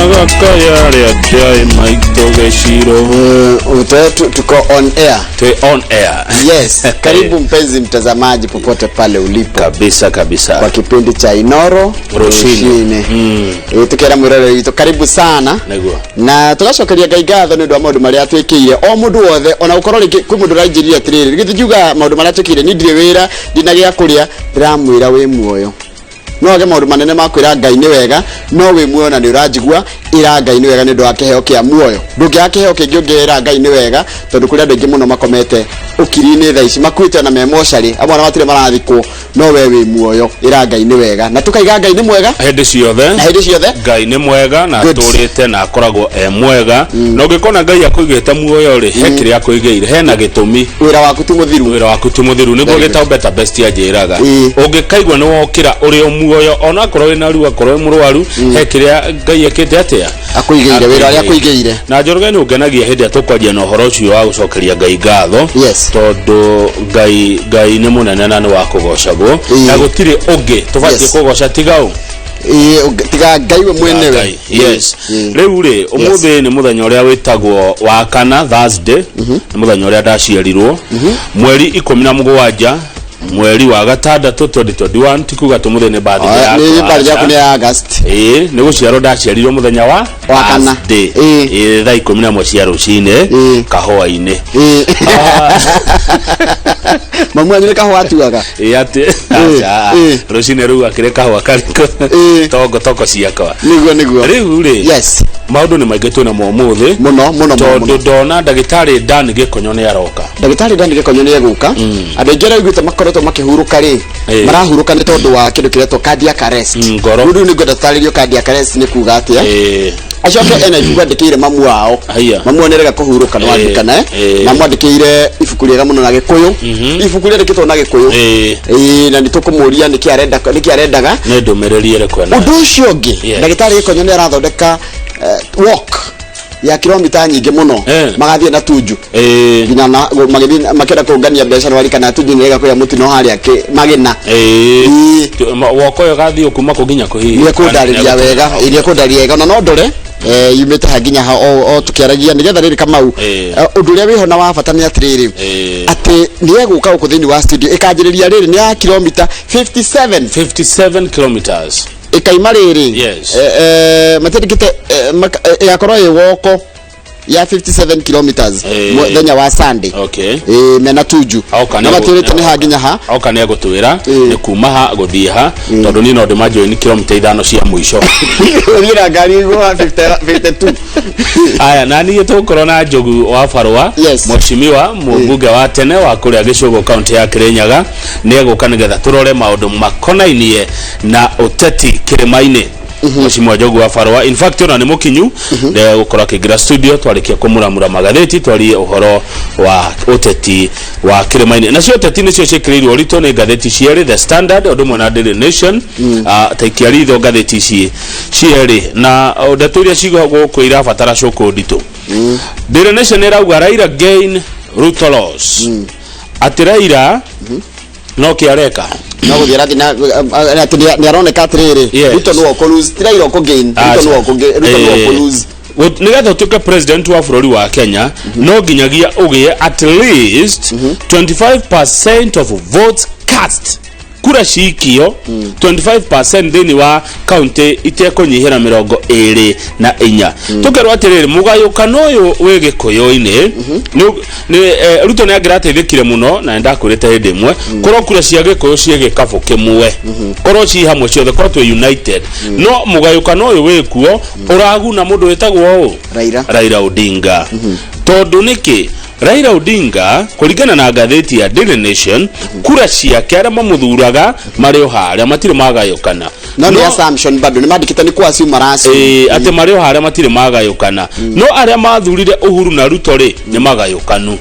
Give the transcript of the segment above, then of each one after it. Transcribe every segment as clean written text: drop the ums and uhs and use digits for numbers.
magakaya ya maito geshiro. Tuko on air. On air. Yes. Karibu mpenzi mtazamaji popote pale ulipo. Kabisa kabisa. Kwa kipindi cha Inoro Roshine. Tukera murero yito karibu sana. Negwa. Na tugacokeria Ngai ngatho ni ndu wa maundu maria twikire. O mundu wothe ona ukorwo kwi mundu rainjiria atiriri. Githuga maundu maria twikire ni ndire wira ndina gia kuria ndiramwira wi muoyo. No ge maundu manene makwira Ngai ni wega no wi muoyo na ni uranjigua ira Ngai ni wega ni ndu wa kiheo kia muoyo. Ndugi ya kiheo kingi ungera Ngai ni wega tondu kuri andu ingi muno makomete ukirine thaa ici makwite na memoshari abo na matire marathikwo no we wi muoyo ira Ngai ni wega na tukaiga Ngai ni mwega hindi ciothe Ngai ni mwega na turite na akoragwo mwega no ngikona Ngai akuigite muoyo ri he kiri akuigeire he na gitumi wira waku ti muthiru niguo gitau better best ajiraga ungikaigwa ni wokira uri muoyo ona korwo wina ruo korwo murwaru he kiri Ngai ekite atia akuigeire wira ari akuigeire na njoroge ni ungenagia hindi atukwaria no horo ucio wa gucokeria Ngai ngatho tondu Ngai ni munene na ni wa kugocagwo na gutire ungi tubatie kugoca tigao tiga Ngai we mwenewe. Yes. Riu ri umuthi ni muthenya uria witagwo wa kana Thursday ni muthenya uria ndaciarirwo mweri 17 mweri wa gatandatu 2021 tikuga tumuthi ni birthday yakwa ni birthday yakwa ni August ni guciarwo ndaciarirwo muthenya wa kana thaa 11 cia rucine kahua-ini mamu anyu ni kahua atuaga ati rucine ru akire kahua kariko toko ciakwa niguo riu ri maundu ni maingi twina mo muthi muno tondu ndona ndagitari Dan Gikonyo ni aroka ndagitari Dan Gikonyo ni eguka andu aingi raiguite makoretwo makihuruka ri marahuruka ni tondu wa kindu kiretwo cardiac arrest riu ni ngoda taririo cardiac arrest ni kuga atia acoke ena ibuku andikire mamu wao mamu onerega kuhuruka no andikana na mwandikire ibuku riega muno na Gikuyu ibuku ria rikitwo na Gikuyu na nitukumuria niki arendaga ne ndumereri ere kwena undu ucio ungi ndagitari Gikonyo ni arathondeka walk ya kilomita nyingi muno magathie na Tuju nginya na makenda kungania mbeca no arika na Tuju nirega kuya mutino haria magina woko yo gathie kuma kuginya kuhiya ni kundariria wega iria kundaria wega no ndore yumite haginya ha o tukiaragia nigetha riri Kamau undu ria wiho na wa bata ni atiriri ati ni eguka uko thini wa studio ikanjiriria riri ni ya kilomita 57 kilometers ikaimariri matendikite yakorwo woko ya 57 kilometers thenya wa Sunday mena Tuju na maturite ni haginya ha oka ne gutwira ni kuma ha guthie ha tondu ni no ndima join kilomita 5 cia muico ngira ngari go 52 aya nani yetukoro na Njogu wa Farwa mheshimiwa mbunge wa tene wa kuria Gicugo county ya Kirinyaga ni eguka nigetha turore maundu makonainie na uteti Kirimaini mheshimiwa Njogu wa Farwa in fact ona ni mukinyu de gukora kigira studio twarikia kumuramura magatheti twari uhoro wa uteti wa Kirimaini na cio uteti nicio cikirirwo rito ni gatheti cieri The Standard odumwe na Daily Nation taikiari tho gatheti cieri na udaturia cigo kwira batara coko ndito Daily Nation irauga Raila gain Ruto loss ati Raila no kiareka no guthira thina ni aroneka atiriri Ruto no ko lose Raila ko gain Ruto no ko lose nigetha tuke president wa bururi wa Kenya no ginyagia ugie at least 25% of votes cast kura cikio 25% thini wa county itekunyihere 24 tukerwa atiriri mugayukano uyu wi Gikuyu-ini ni Ruto ni agirateithikire muno na ndakurite hindi imwe korwo kura cia Gikuyu cie gikabu kimwe korwo ci hamwe ciothe korwo twe united no mugayukano uyu wi kuo uraguna mundu witagwo Raila Odinga tondu niki Raila Odinga kuringana na gatheti ya Daily Nation kura ciake aria mamuthuraga mari o haria matire magayukana no ni assumption bado ni mandikita ni kwa assume marasi ati mari o haria matire magayukana no aria mathurire Uhuru na Ruto ri ni magayukanu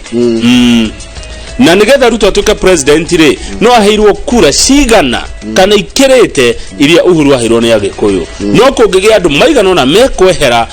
na nigetha Ruto atuike president ri no aheirwo kura cigana kana ikirite iria Uhuru aheirwo ni Agikuyu no kungigia andu maigana na mekwehera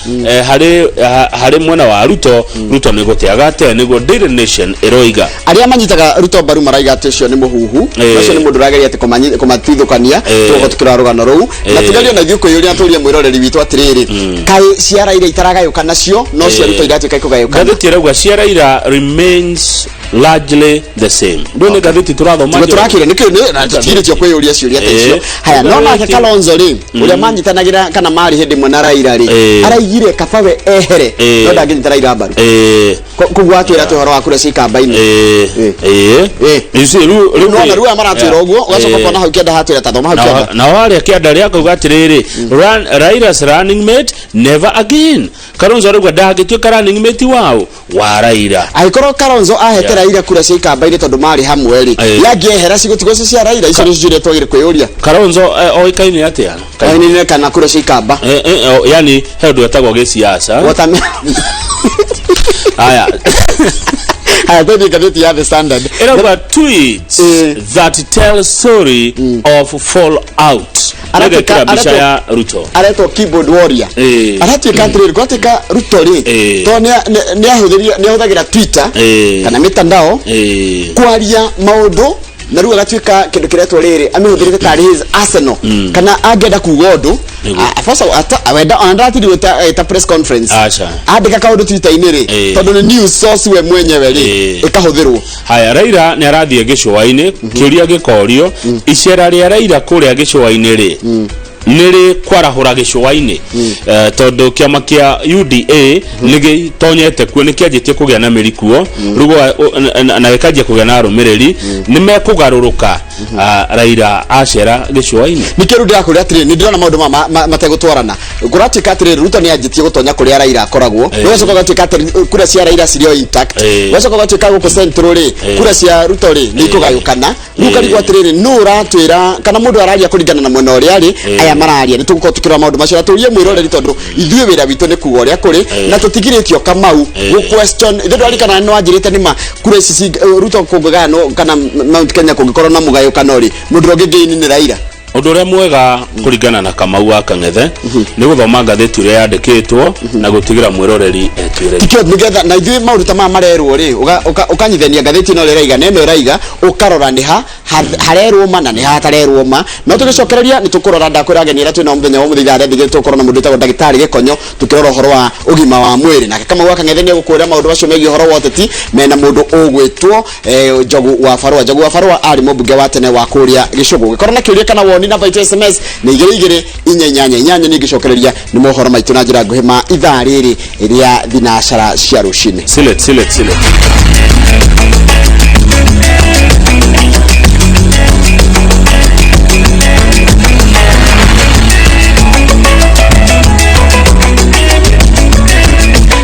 hari mwena wa Ruto ni gutiaga te niguo Daily Nation iroiga aria manyitaga Ruto mbaru maraiga ati cio ni muhuhu acio ni mundu rageria ati kumatithukania tugo tukira rugano ruu na tugerio na Gikuyu uria turia mwiroreri witu atiriri kai ciara ire itaragayuka nacio no cia Ruto igatuika ikugayuka gatheti rauga ciara ira remains largely the same ndone gatheti turathoma turakire nikio na tikiri cio kwiyuria ciuria tecio haya no na Kalonzo ri uria manyitanagira kana mari hindi mwana Raila ri araigire kabawe ehere no ndangithira Raila mbaru kugwatira tuhoro wa kura cikamba-ini no ruwa maratwira uguo ugacoka kona hau kienda hatwira tathoma hau kienda na wale kienda ria kuga atiriri Raila's running mate never again Kalonzo rauga ndangituika running mate wao wa Raila aikoro Kalonzo ahete Raila kura cikamba-ini tondu mari hamwe ri yangiehera cigutigo cia Raila icio ni cijure twagire kwiyuria Kalonzo oikaine atia kaine kana kura cikamba yani hendu etagwo giciasa aya tadi gazeti ya The Standard era tweets that tell story of fallout aratika bisha ya Ruto arato keyboard warrior arati country kwatika Ruto ri to ne ahuthagira Twitter kana mitandao kwaria maundu na ruga gatuika kindu kiretwo riri amihutherite tari his Arsenal kana agenda kugondu afasa awenda andatiri weta press conference andika kaundu Twitter-ini ri tondu ni news source we mwenyewe ri ikahuthirwo haya Raila ni arathie gicua-ini kiuria gikorio icera ria Raila kuria gicua-ini ri niri kwarahura gicua-ini tondu kiama kia UDA nigi tonyete kuo nikianjitie kugia na mirikuo rugo na gikajia kugia na rumiriri nimekugaruruka Raila acera gicua-ini nikiru ndia kuria atiri ni ndirona maundu mategutwarana kuratika atiri Ruto ni anjitie gutonya kuria Raila akoragwo wecoka gatika atiri kura cia Raila cirio intact wecoka gatika guko central ri kura cia Ruto ri ni kugayukana ruka rigwa atiri no ratwira kana mundu araria kuringana na mwena uria ri aya mararia ni tuguko tukira maundu macio turie mwiroreri tondu ithuĩ wira witu ni kuga uria kuri na tutigiritio Kamau go question ithu ari kana no anjirite nima kura ici Ruto kugagano kana Mount Kenya kungikorwo na mugayukano ri mundu ngiini ni Raila undu uria mwega kuringana na Kamau wa Kang'ethe ni guthoma ngatheti uria yandikitwo na gutigira mwiroreri etwire tikio nigetha na ithuĩ maundu ta marerwo ri ukanyithenia ngatheti no raiga neno raiga ukarora ni harerwo ma na ni hatarerwo ma no tugicokereria ni tukurora ndakwira genera twina muthenya wa muthitha ndigire tukorwo na mundu ta ndagitari Gikonyo tukirora horo wa ugima wa mwiri na kama wa Kang'ethe ni gukwira maundu acio megie horo wa uteti mena mundu ugwitwo Njogu wa Farua ari mubunge wa tene wa kuria Gicugu gikorwo na kiuria kana woni na baita SMS ni igire inyanya ni gicokereria ni mohoro maitu na njira nguhima ithaa riri iria thinacara cia rucini silet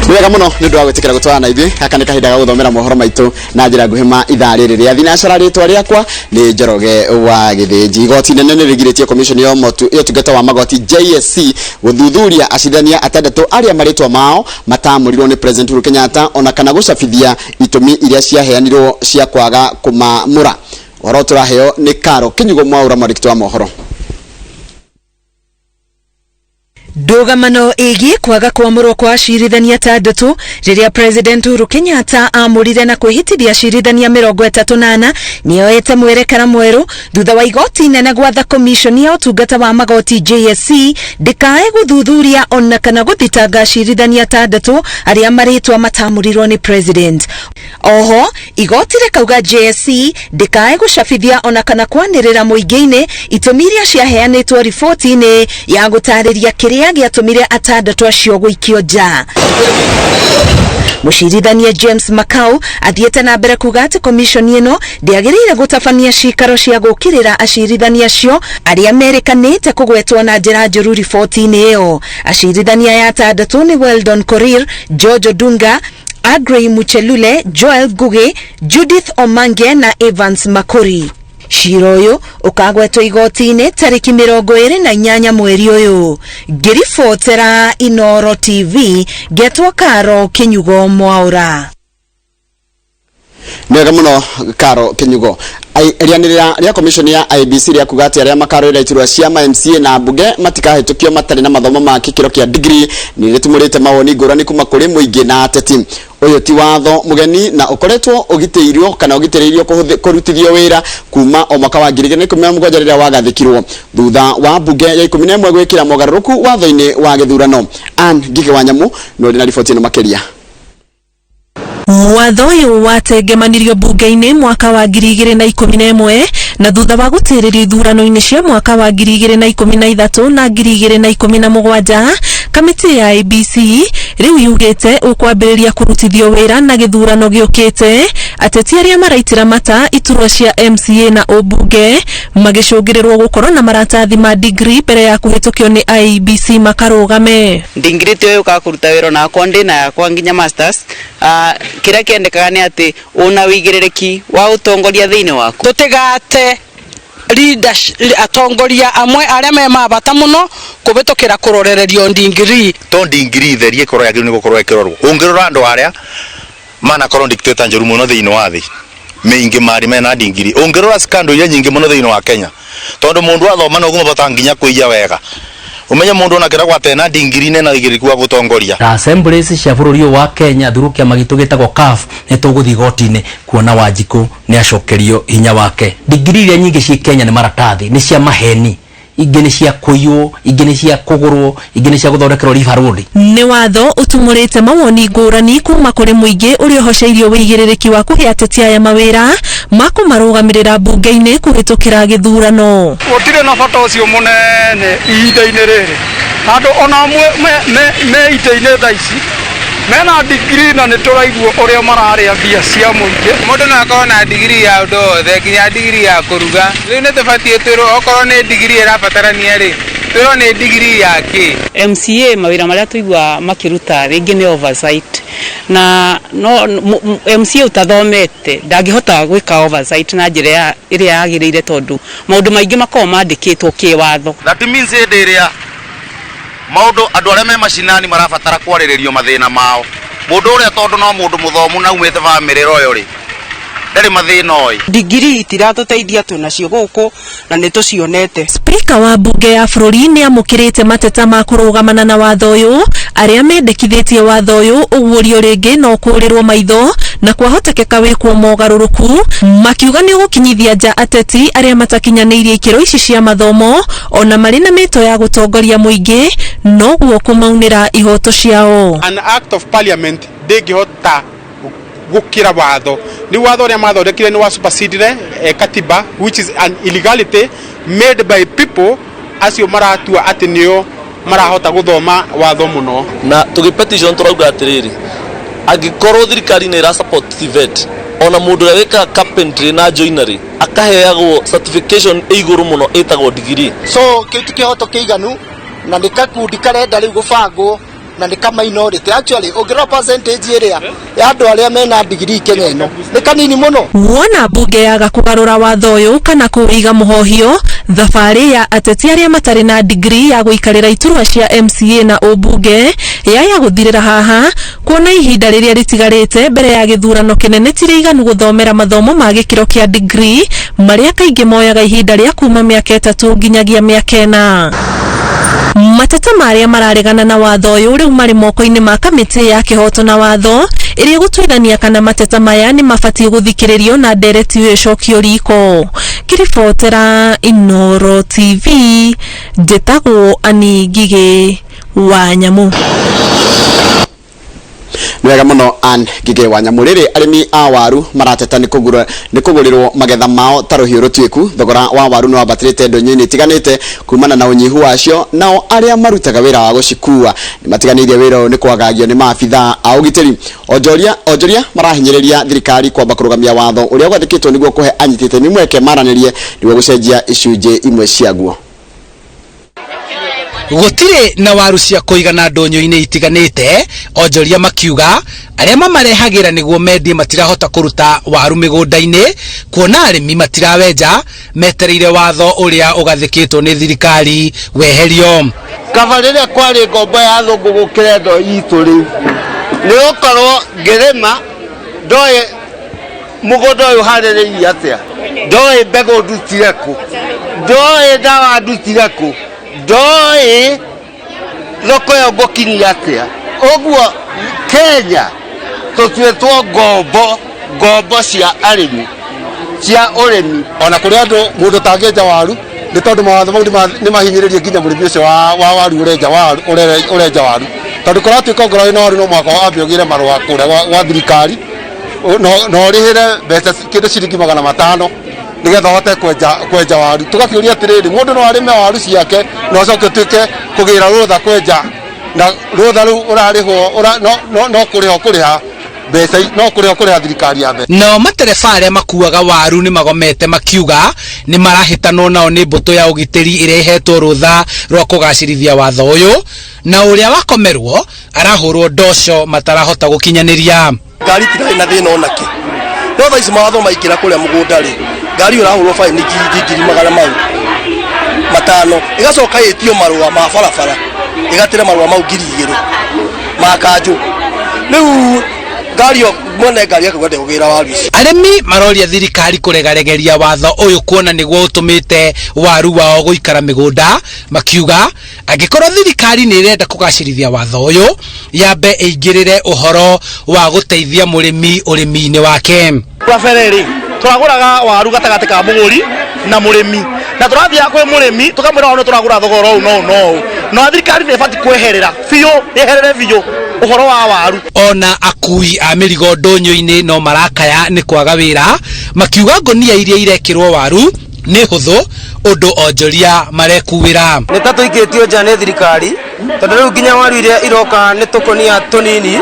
wega muno ni ndu agwitikira gutwana ithuĩ aka ni kahinda ga guthomera mohoro maitu na njira nguhima ithaa riri ria thinacara ritwa riakwa ni Njoroge wa Githĩnji igoti nene ni rigiritie commission yo tungata wa magoti JSC guthuthuria acindania atandatu aria maritwa mao matamurirwo ni President Uhuru Kenyatta ona kana gucabithia itumi iria ciaheanirwo cia kwaga kumamura horo turaheo ni Karo Kinyugo Mwaura marikitwa wa mohoro Ndugamano igi kwaga kwamurwo kwa acirithania atandatu riria President Uhuru Kenyatta amurire na kwihitithia acirithania 38 nioete mwerekera mweru thutha wa igoti nene gwatha commission ya utungata wa magoti JSC ndikae guthuthuria ona kana guthitanga acirithania atandatu aria maritwa matamurirwo ni President. Oho igoti rekauga JSC ndikae gucabithia ona kana kwanirira muingi-ini itumiria ciaheanitwo riboti-ini ya gutariria kiria giatumire atandatu acio guikio nja. Mucirithania James Makau athiete na mbere kuga ati commission ino ndiagirire gutabania cikaro cia gukirira acirithania acio aria amerikanite kugwetwo na njira njuru riboti-ini iyo. Acirithania ya atandatu ni Weldon Korir, George Odunga, Agrey Muchelule, Joel Guge, Judith Omange na Evans Makuri. Cira uyu ukagwetwo igoti-ini tariki 28 mweri uyu. Ngiribotera Inoro TV getwo Karo Kinyugo Mwaura. Nega muno Karo Kinyugo rianirira ria commission ya IBC ria kugati aria makarorera iturwa cia MCA na mbunge matikahetũkio matari na mathomo ma kikiro kia degree ni ritumurite mawoni ngurani kuma kuri muingi na ateti uyu ti watho mugeni na ukoretwo ugiteirio kana ugitiririo kurutithio wira kuma o mwaka wa 2017 riria wagathikirwo thutha wa mbunge ya 11 gwikira mogaruruku watho-ini wa githurano Ngige wa Nyamu no rina riboti ino makiria. Watho uyu watengemanirio bunge-ini mwaka wa 2011 na thutha wa gutiririo ithurano-ini cia mwaka wa 2013 na 2017 kamiti ya IBC riu yugite ukwambiriria kurutithio wira na githurano giukite ateti aria maraitira mata iturwa cia MCA na obunge magicungirirwo gukorwo na maratathi ma degree mbere ya kuhitukio ni IBC makarugame. Degree te ukakuruta wira na konde na yakwa nginya masters kira kiendekaga ni ati una wigiririki wa utongoria thiini waku tutigate leadership atongoria amwe aria me mabata muno kubitukira kurorererio degree to degree therie korwo yagirwo ni gukorwo ekirorwo ungirora andu aria mana korwo dictator njoru muno thiini wa thi meingi mari mena degree ungirora scandal ya nyingi muno thiini wa Kenya tondu mundu athoma no gumabata nginya kuiya wega umenya mundu ona kira gwate na degree ne na igiriku wa gutongoria assemblies cia bururi wa Kenya thurukia magitu gitagwo CAF ne tuguthi gotine kuona Wanjiku ni acokerio hinya wake. Degree iria nyingi cia Kenya ni maratathi ni cia maheni igene cia kuyo igene cia kugurwo igene cia guthondekerwo rifarudi. Ni watho utumurite mawoni ngurani kuma kuri muingi uri hosheirio wigiririki wa kuhe ateti aya mawira makumarugamirira bunge-ini kuhitukira githurano. Gutire na bata ucio munene ihinda-ini riri andu ona me ite-ini thaici mena degree na ni turaiguo uria mararia bia cia muingi mundu no akorwo na degree ya undu othe kinya degree ya kuruga riu ni tubatie twirwo okorwo ni degree irabatarania ri twirwo ni degree ya ki MCA mawira maria tuigwa makiruta ringi ni oversight na no MCA utathomete ndangihota gwika oversight na njira iria yagirire tondu maundu maingi makoo mandikitwo kiwatho. That means area maundu andu aria me mashinani marabatara kwariririo mathina mao mundu uria tondu no mundu muthomu na umite family royo ri ndari mathina oi Degree tiratuteithia tunacio guku na nitucionete. Speaker wa bunge ya bururi ni amukirite mateta ma kurugamana na watho uyu aria mendekithitie watho uyu ugurio ringi no kurirwo maitho na kwahotekeka wikwo mogaruruku makiuga ni gukinyithia nja ateti aria matakinyanirie ikiro ici cia mathomo ona mari na mito ya gutongoria muingi no guo kumaunira ihoto ciao. An act of parliament ndingihota gukira watho ni watho ria mathondekire ni wa supersede katiba which is an illegality made by people acio maratua ati nio marahota guthoma watho muno na tugipetition turauga atiriri agikorwo thirikari ni ra support TVET ona mundu uria wika carpentry na joinery akaheagwo certification iguru muno etagwo degree so kitu kihoto kiiganu na nikakundi karenda riu gubangwo na ni kama minority actually ogero percentage area ya andu aria mena degree Kenya ino ni kanini muno. Wona bunge yaga kugarura watho uyu kana kuiga muhohio thabari ya ateti aria matari na degree ya guikarira iturwa cia MCA na obunge ya guthirira haha kuona ihinda riria ritigarite mbere ya githurano kinene tiriganu guthomera mathomo ma gikiro kia degree maria kaingi moyaga ihinda ria kuma miaka 3 nginyagia miaka 4. Mateta maria mararegana na watho uyu riu mari moko-ini ma kamiti ya kihoto na watho iria gutwithania kana mateta maya ni mabatie guthikiririo na ndereti wicokio riko. Kiribotera Inoro TV njitagwo Ngige wa Nyamu. Wega muno Ngige wa Nyamu riri arimi a waru marateta ni kugurirwo magetha mao taruhiu rutwiku thogora wa waru no abatirite ndonyo-ini itiganite kumana na unyihu wacio nao aria marutaga wira wa gucikua ni matiganirie wira ni kwagagio ni maabitha a ugitiri onjoria marahinyiriria thirikari kwamba kurugamia watho uria gwandikitwo niguo kuhe anyitite ni mweke maranirie niguo gucenjia icunje imwe ciaguo. Gutire na waru cia kuigana ndonyo-ini itiganite onjoria makiuga aria mamarehagira niguo mendie matirahota kuruta waru migunda-ini kuona arimi matirawenja metereire watho uria ugathikitwo ni thirikari weherio. Kavarire kwari ngombo ya thungu gukire ndo itu riu ni ukorwo ngirima ndoye mugondo uyu harĩrĩirie atĩa ndoĩ mbegũ ndutire kũ ndoĩ ndawa ndutire kũ ndoĩ thoko ĩyo ngũkinyia atĩa ũguo Kenya tũtuĩtwo ngombo cia arĩmi cia ũrĩmi ona kũrĩ andũ mũndũ tangĩenja waru nĩ tondũ mawatho mau nĩ mahinyĩrĩrie nginya mũrĩmi ũcio wa waru ũrenja waru tondũ kũratuĩka ngoro ĩno waru no mwaka wambe ũgĩre marũa kũrĩa gwa thirikari na ũrĩhĩre mbeca kĩndũ ciringi 500 nĩgetha ũhote kwenja waru tũgakĩũria atĩrĩrĩ mũndũ no arĩme waru ciake na ũcoke ũtuĩke kũgĩra rũtha kwenja na rũtha rũu ũrarĩhwo no kũrĩha mbeca no kũrĩha thirikari ya mbeca. No matereba arĩa makuaga waru nĩ magomete makiuga nĩ marahĩtanwo nao nĩ mbũtũ ya ũgitĩri ĩrĩa ĩhetwo rũtha rwa kũgacĩrithia watho ũyũ na ũrĩa wakomerwo arahũrwo ndoco matarahota gũkinyanĩria. Ngari tirarĩ na thĩna onake no thaa ici mawatho maingĩra kũrĩa mũgũnda rĩ ngari ũrahũrwo baini ngiri magana mau 5 ĩgacoka ĩtio marũa ma barabara ĩgatĩre marũa mau 2,000 ma kanjũ rĩu ngari yo mwene ngari akagwete kugira waru ici. Arĩmi maroria thirikari kũregaregeria watho ũyũ kuona nĩguo ũtũmĩte waru wao gũikara mĩgũnda makiuga angĩkorwo thirikari nĩ ĩrenda kũgacĩrithia watho ũyũ yambe ĩingĩrĩre ũhoro wa gũteithia mũrĩmi ũrĩmi-inĩ wake. Kwa fereri turaguraga waru gatagati ka mũgũri na mũrĩmi na tũrathiaga kwĩ mũrĩmi tũkamwĩra ono tũragura thogora ũũ no thirikari nĩ ĩbatiĩ kweherera biũ yeherere biũ ũhoro wa waru. Ona akui a mĩrigo ndũnyũ-inĩ no marakaya nĩ kwaga wĩra makiuga ngonia iria irekĩrwo waru nĩ hũthũ ũndũ onjoria marekuwĩra. Nĩ ta tũikĩtio nja nĩ thirikari tondũ rĩu nginya waru iria iroka nĩ tũkonia tũnini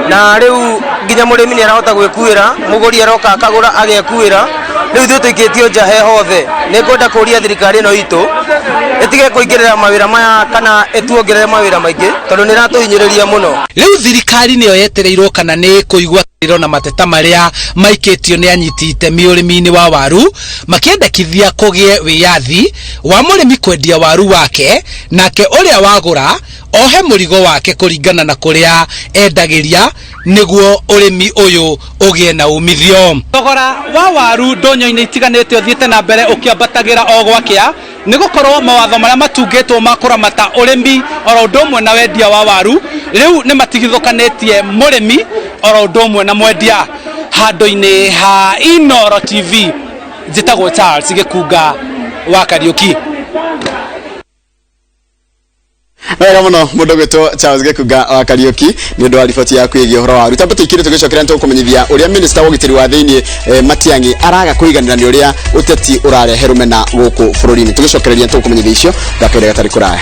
na rĩu nginya mũrĩmi nĩ arahota gwĩkuĩra mũgũri aroka akagũra agekuĩra rĩu ithuĩ tũikĩtio nja he hothe nĩ ngwenda kũria thirikari ĩno itũ ĩtige kũingĩrĩra mawĩra maya kana ĩtuongerere mawĩra maingĩ tondũ nĩ ratũhinyĩrĩria mũno. Rĩu thirikari nĩyo yetereirwo kana nĩ kũigua na mateta marĩa maikĩtio nĩ anyiti itemi ũrĩmi-inĩ wa waru makĩendekithia kũgĩe wĩyathi wa mũrĩmi kwendia waru wake nake ũrĩa wagũra ohe mũrigo wake kũringana na kũrĩa endagĩria nĩguo ũrĩmi ũyũ ũgĩe na umithio. Thogora wa waru ndũnyũ-inĩ itiganĩte ũthiĩte na mbere ũkĩambatagĩra o gwakĩa nĩ gũkorwo mawatho marĩa matungĩtwo ma kũramata ũrĩmi oro ũndũ ũmwe na wendia wa waru rĩu nĩ matigithũkanĩtie mũrĩmi oro ũndũ ũmwe na mwendia. Handũ-inĩ ha Inooro TV njĩtagwo Charles Gĩkunga wa Kariũki. Wega mũno mũndũ gwĩtwo Charles Gĩkunga wa Kariũki nĩ ũndũ wa riboti ya kwĩgia ũhoro wa waru. Tambo tũikire tũgĩcokeria tũkũmenyithia ũrĩa minister wa ũgitĩri wa thĩinĩ Matiang'i araga kũiganĩra nĩ ũrĩa ũteti ũrarehe rũmena gũkũ bũrũri-inĩ. Tũgĩcokereria tũkũmenyithia icio gakwĩra gatarĩ kũraya.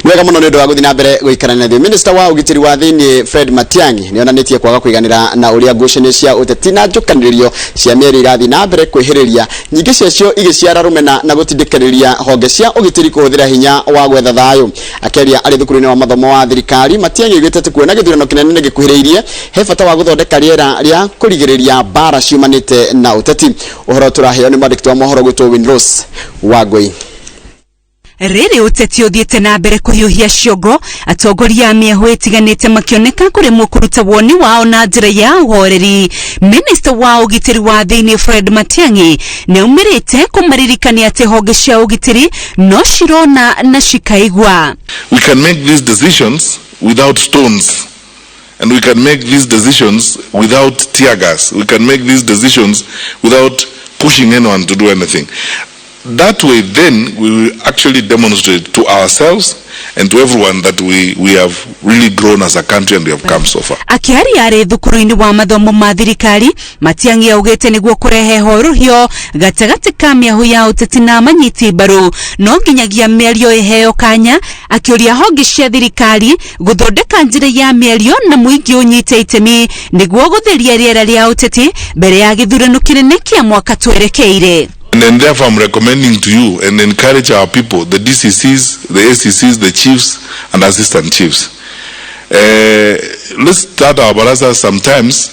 Wega mũno nĩ ũndũ wa gũthiĩ na mbere gũikarania nathĩ. Minister wa ũgitĩri wa thĩinĩ Fred Matiang'i nĩ onanĩtie kwaga kũiganĩra na ũrĩa ngucanio cia ũteti na njũkanĩrĩrio cia mĩeri irathiĩ na mbere kwĩhĩrĩria nyingĩ ciacio igĩciara rũmena na gũtindĩkĩrĩria honge cia ũgitĩri kũhũthĩra hinya wa gwetha thayũ. Akĩaria arĩ thukuru-inĩ wa mathomo wa thirikari Matiang'i oigĩte atĩ kuona gĩthurano kĩnene nĩ gĩkuhĩrĩirie he bata wa gũthondeka rĩera rĩa kũrigĩrĩria mbara ciumanĩte na ũteti. Ũhoro tũraheo nĩ mwandĩki wa mohoro gwĩtwo Winrose Wangui. Rĩrĩ ũteti ũthiĩte na mbere kũhiũhia ciongo atongoria a mĩahũ ĩtiganĩte makĩoneka kũremwo kũruta woni wao na njĩra ya ũhoreri. Minister wa ũgitĩri wa thĩinĩ Fred Matiang'i nĩ aumĩrĩte kũmaririkania atĩ honge cia ũgitĩri no cirona na cikaigua. We can make these decisions without stones and we can make these decisions without tear gas. We can make these decisions without pushing anyone to do anything. That way, then, we will actually demonstrate to ourselves and to everyone that we have really grown as a country and we have come so far. Akiari arĩ thukuru-inĩ wa mathomo ma thirikari Matiang'i augĩte nĩguo kũrehe horuhio gatagatĩ ka mĩahũ ya ũteti na manyiti mbaru no nginyagia mĩario ĩheo kanya, akĩũria honge cia thirikari gũthondeka njĩra ya mĩario na mũingĩ ũnyite itemi nĩguo gũtheria rĩera rĩa ũteti mbere ya gĩthurano kĩnene kĩa mwaka twerekeire. And then therefore I'm recommending to you and encourage our people, the DCCs, the ACCs, the chiefs and assistant chiefs. Let's start our barazas sometimes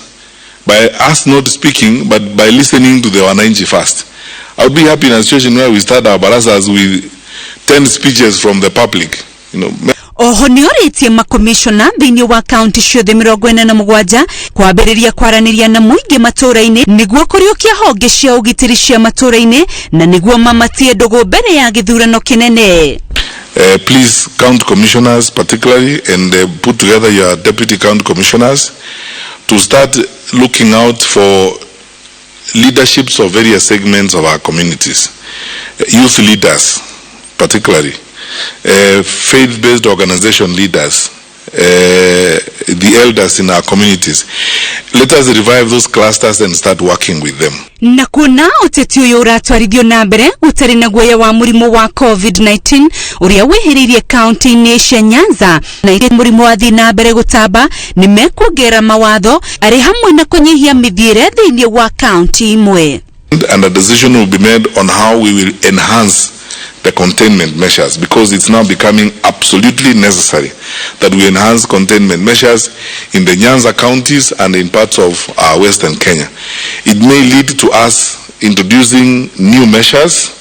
by us not speaking, but by listening to the wananchi first. I would be happy in a situation where we start our barazas with 10 speeches from the public. Oho nioritie makomishona thiini wa county ciothe 47 kwambiriria kwaraniria na muingi matura-ini niguo kuriukia honge cia ugitiri cia matura-ini na niguo mamatie ndugu mbere ya githurano kinene. Please, county commissioners particularly, and put together your deputy county commissioners to start looking out for leaderships of various segments of our communities, youth leaders particularly, faith-based organization leaders, the elders in our communities. Let us revive those clusters and start working with them. Na kuna uteti uyu uratwarithio na mbere utari na guoya wa murimu wa COVID-19 uria wihiririe county-ini cia Nyanza na iri murimu wa thi na mbere gutamba ni mekuongera mawatho ari hamwe na kunyihia mithiire thiini wa county imwe. And a decision will be made on how we will enhance the containment measures, because it's now becoming absolutely necessary that we enhance containment measures in the Nyanza counties and in parts of Western Kenya. It may lead to us introducing new measures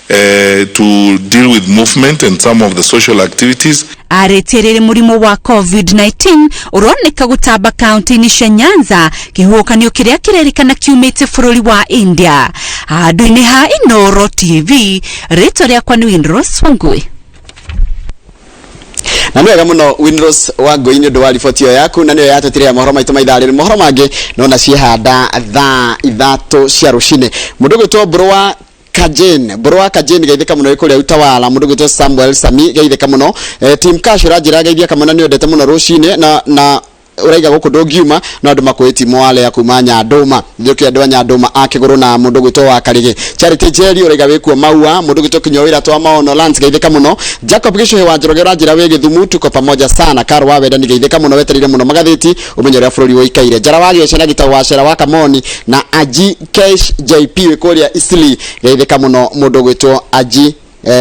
to deal with movement and some of the social activities. Areterere murimu wa COVID-19 uroneka gutamba county-ini cia Nyanza kihukanio kiria kirerikana kiumite bururi wa India. Handũ-ini ha Inoro TV, rĩtwa rĩakwa nĩ Winrose Wangui. Na nĩwega mũno Winrose Wangui nĩ ũndũ wa riboti ĩyo yaku, na nĩyo yatũtĩrĩra mohoro maitũ maitharĩrĩ mohoro mangĩ nona ciehanda thaa ithatũ cia rũcinĩ. Mũndũ gwĩtwo Burwa Kajeni gaitheka muno ikuria utawala mundu gwitwo Samuel Sami gaitheka muno team cash rajira gaithia kamana ni odete muno rucine na uraiga guku ndongiuma na andu makwiti mwale ya kumanya nduma njoki andu anya nduma akiguru na mundu gwitwo wa Karige Charity Jerry uraiga wikuo maua mundu gwitwo kinyowira twa maono Lance gaitheka muno Jacob Gisho wa Njoroge rajira we Githumu tuko pamoja sana Karo wa Wenda ni gaitheka muno weterire muno magatheti umenyera bururi wa ikaire jara wagi ocena gita wa Shera wa Kamoni na Aji Cash JP wikuria Isli gaitheka muno mundu gwitwo Aji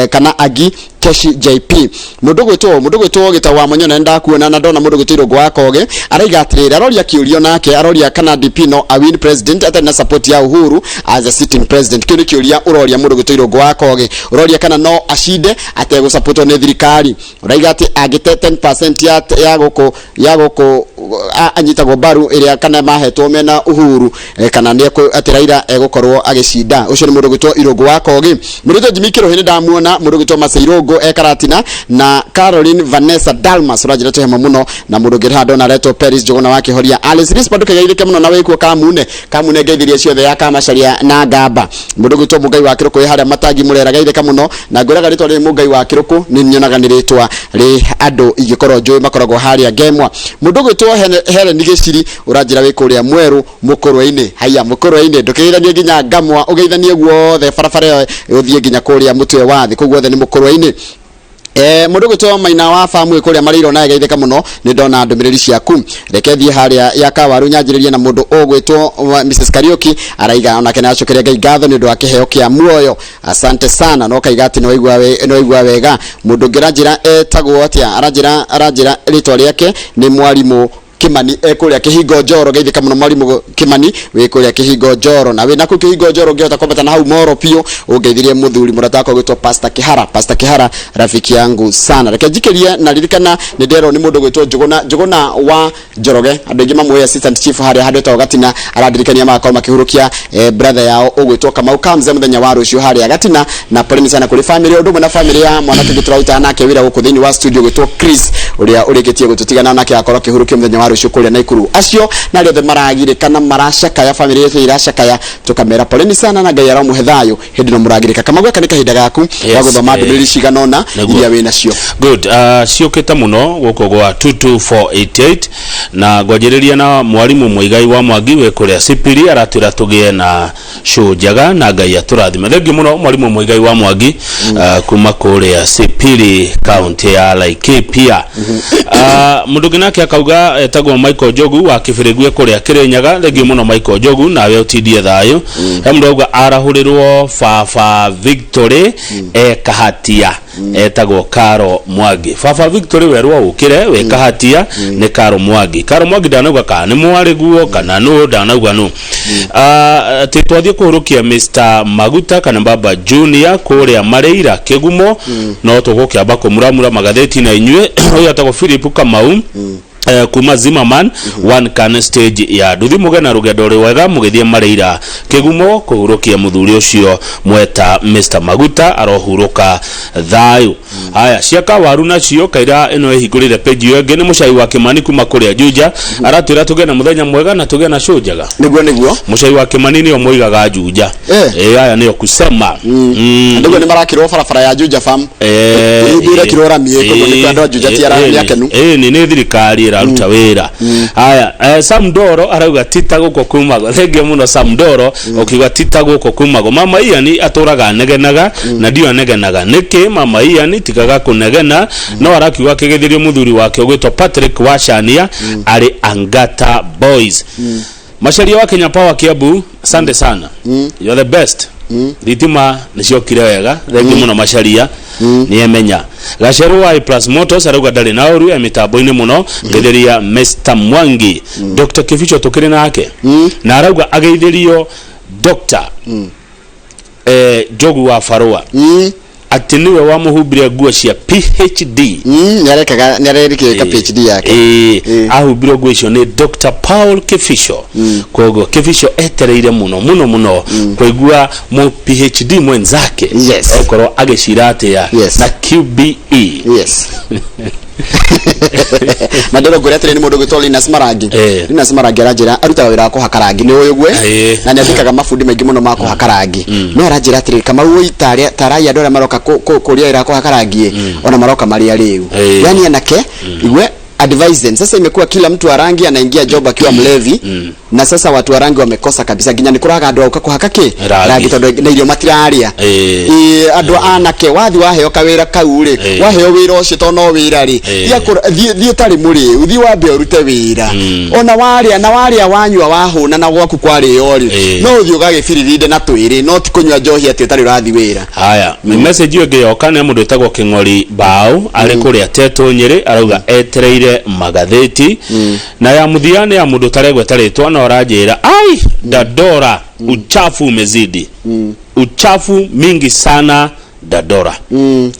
kana Agi Keshi JP mundu gwitwo gitawa monyona nda kuona na ndona mundu gwitiro gwakoge araiga atirira aroria kiurio nake aroria kana DP no a win president atari na support ya Uhuru as a sitting president kini kiuria uroria mundu gwitiro gwakoge uroria kana no ashide atego support ne thirikari uraiga ati agite 10% ya goko anyitagwo mbaru iria kana mahetwo mena Uhuru kana ni ati Raila egukorwo agishinda ucio ni mundu gwitwo irogo wakoge mundu Jimikiro hindi ndamuona mundu gwitwo Masairogo Ekaratina na Caroline Vanessa Dalmas rajira tuhema muno na mundu ngirhado na Reto Paris jogona wake horia Alice Rispa tukageithike muno na wekuo kamune geithirie ciothe ya kamacaria na ngamba mundu gwitwo mugai wa kiruko haria matagi murera geithika muno na ngwiraga ritwa ri mugai wa kiruko ni nyonaga ni ritwa ri andu igikorwo njui makoragwo haria Gemwa mundu gwitwo Helen Giciri urajira wikuria mweru mukorwa-ini haya mukorwa-ini ndukiithanie nginya Ngamwa ugeithanie guothe barabara uthie nginya kuria mutwe wa thi kuguothe ni mukorwa-ini mundu gwitwo Maina wa famu kuria mariro na geitheka muno ni ndona ndumiriri ciaku rekethie haria ya Kawaru nyanjiririe na mundu ogwitwo Mrs Karioki araiga ona kena acokeria ngai ngatho ni ndu akiheo kia muoyo asante sana no kaiga ati no igwa wega mundu ngirajira etagwo atia arajira ritwa riake ni mwarimu Kimani ekuria kihingo njoro geithika muno mwarimu Kimani wikuria kihingo njoro na wina ku kihingo njoro ngiota kwambata na hau moro pio ungeithirie muthuri muratako gwitwo Pastor Kihara rafiki yangu sana reke jikiria na ririkana ni ndero ni mundu gwitwo Njuguna wa Njoroge andu ingi mamwe assistant chief haria handu ta gatina aradirikania makao makihurukia brother yao ugwitwo Kamau Kamze muthenya wa rucio haria gatina na pole sana kuri family undu na family ya mwanake giturauta nake wira guku thini wa studio gwitwo Chris uria urikitie gututigana nake akoro kihurukia muthenya wa rucio kuria Naikuru acio na riothe maragirika na marashaka ya family yetu irashaka ya tukamera poleni sana na ngai aramuhe thayo hindi no muragirika kama gweka ni kahinda gaku wa guthoma nduriri ciganona iria wina cio good cioketa muno guko gwa 22488 na gwajiriria na mwarimu Muigai wa Mwangi we kuria Sipiri aratwira tugie na show njaga na ngai aturathime thengi muno mwarimu Muigai wa Mwangi kuma kuria Sipiri county ya Laikipia mundu ginake akauga etagwo Michael Jogu wa Kibirigwe kuria Kirinyaga thengi muno Michael Jogu nawe utindie thayo mundu auga arahurirwo Fafa Victory kahatia etagwo Karo Mwangi. Baba Victory werwa ukire wekahatia ni Karo Mwangi. Karo Mwangi ndanauga kana ni mwari guo kana no ndanauga no. Titwathie kuhurukia Mr Maguta kana Baba Junior kuria Mareira Kigumo no tugukiamba kumuramura magatheti na inywe uyu atagwo Philip Kamau kuma Zimmerman one can stage ya nduthi mugena rugendo rwega mugithie Mareira Kigumo kuhurukia muthuri ucio mweta Mr Maguta arohuruka thayu. Haya ciaka waru nacio kaira ino ihingurire page yo ngene mucai wa Kimani kuma kuria Juja aratwira tugena muthenya mwega na tugena shojaga niguo mucai wa Kimani ni omoigaga Juja haya niyo kusema ndugu ni marakirwo barabara ya Juja farm ndire kirora mie kogo ni kwenda Juja tiara yake nu ni thirikari iraruta wira. Haya Samdoro arauga tita guko kumago thenge muno Samdoro ukiga tita guko kumago mama Iani aturaga negenaga na ndio negenaga niki mama Iani tikaga kunegena no arakiuga kigithirio muthuri wake ugwitwa Patrick Washania ari Angata Boys. Masharia wa Kenya Power Kiabu asante sana. You're the best. Ritima niciokire wega thengi muno masharia niemenya Gaceru wa plus Motors arauga ndari na oru ya mitambo-ini muno ngetheria Mr Mwangi Dr Kificho tukire nake na arauga ageithirio Dr Jogu wa Farua ati niwe wa muhubire nguo cia PhD nyarerikeka PhD yake ahubire nguo icio ni Dr Paul Kifisho kogo Kifisho etereire muno kuigua mu PhD mwenzake okoro agecira atia na QBE Madero goretre ni mundu gwitwa Linus Marangi Linus Marangi arajira arutaga wira ko hakarangi ni uyu gwe na nyathikaga mafundi maingi muno mako hakarangi no arajira atiri kama uyu itaria taraya ndora maroka kuria ira ko hakarangi ona maroka maria riu yani anake igwe advise them. Sasa imekuwa kila mtu wa rangi anaingia job akiwa mlevi na sasa watu wa rangi wamekosa kabisa ginya nikuraga andu auka hakake rangi tondu na irio matiraria andu anake wathi waheo kawira kaure waheo wira ucio to no wira ri thie tari muri uthi wambe urute wira ona waria wanywa wahuna na gwaku kwari yori no uthi ugagibirinde na twiri no ti kunywa njohi ati tari rathi wira. Haya message yo ngiyoka ne mundu etagwo King'ori Bao ari kuria Teto Nyeri arauga etereire magatheti na ya muthiane ya mundu taregwe taritwa na orajira ai Dadora uchafu umezidi uchafu mingi sana Dadora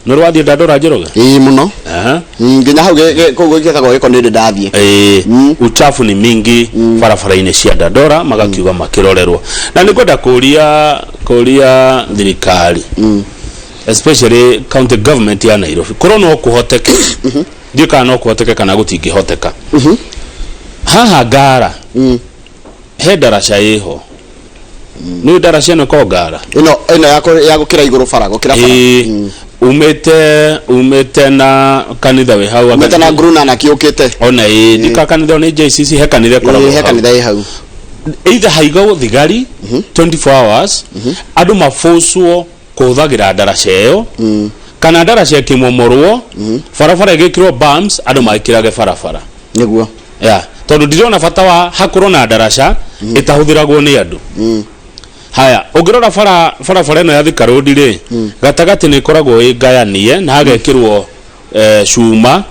noro wathi Dadora jiroga muno nginya hau kogo gikagwo giko ni ndathie uchafu ni mingi barabara-ini cia Dadora magakiuga makirorerwo na nikwenda kuria thirikari especially county government ya Nairobi korona kuhoteka ndika no kuhoteka kana gutingihoteka haha gara he daraca iho ni daraca no ko gara ino ya gukira iguru farago kira fara umete na kanitha we hau umete na gruna na kiukite ona ndika kanitha ni JCC he kanitha koragwo he kanitha hau either haigo thigari 24 hours andu mafoswo kuthagira daraca iyo kana daraca kimomorwo farafara igikirwo bumps andu maikirage farafara niguo tondu ndirona bata wa hakurwo na daraca itahuthiragwo ni andu. Haya ungirora farafara ino ya Thika Road ri gatagati ni koragwo igayanie na hagekirwo cuma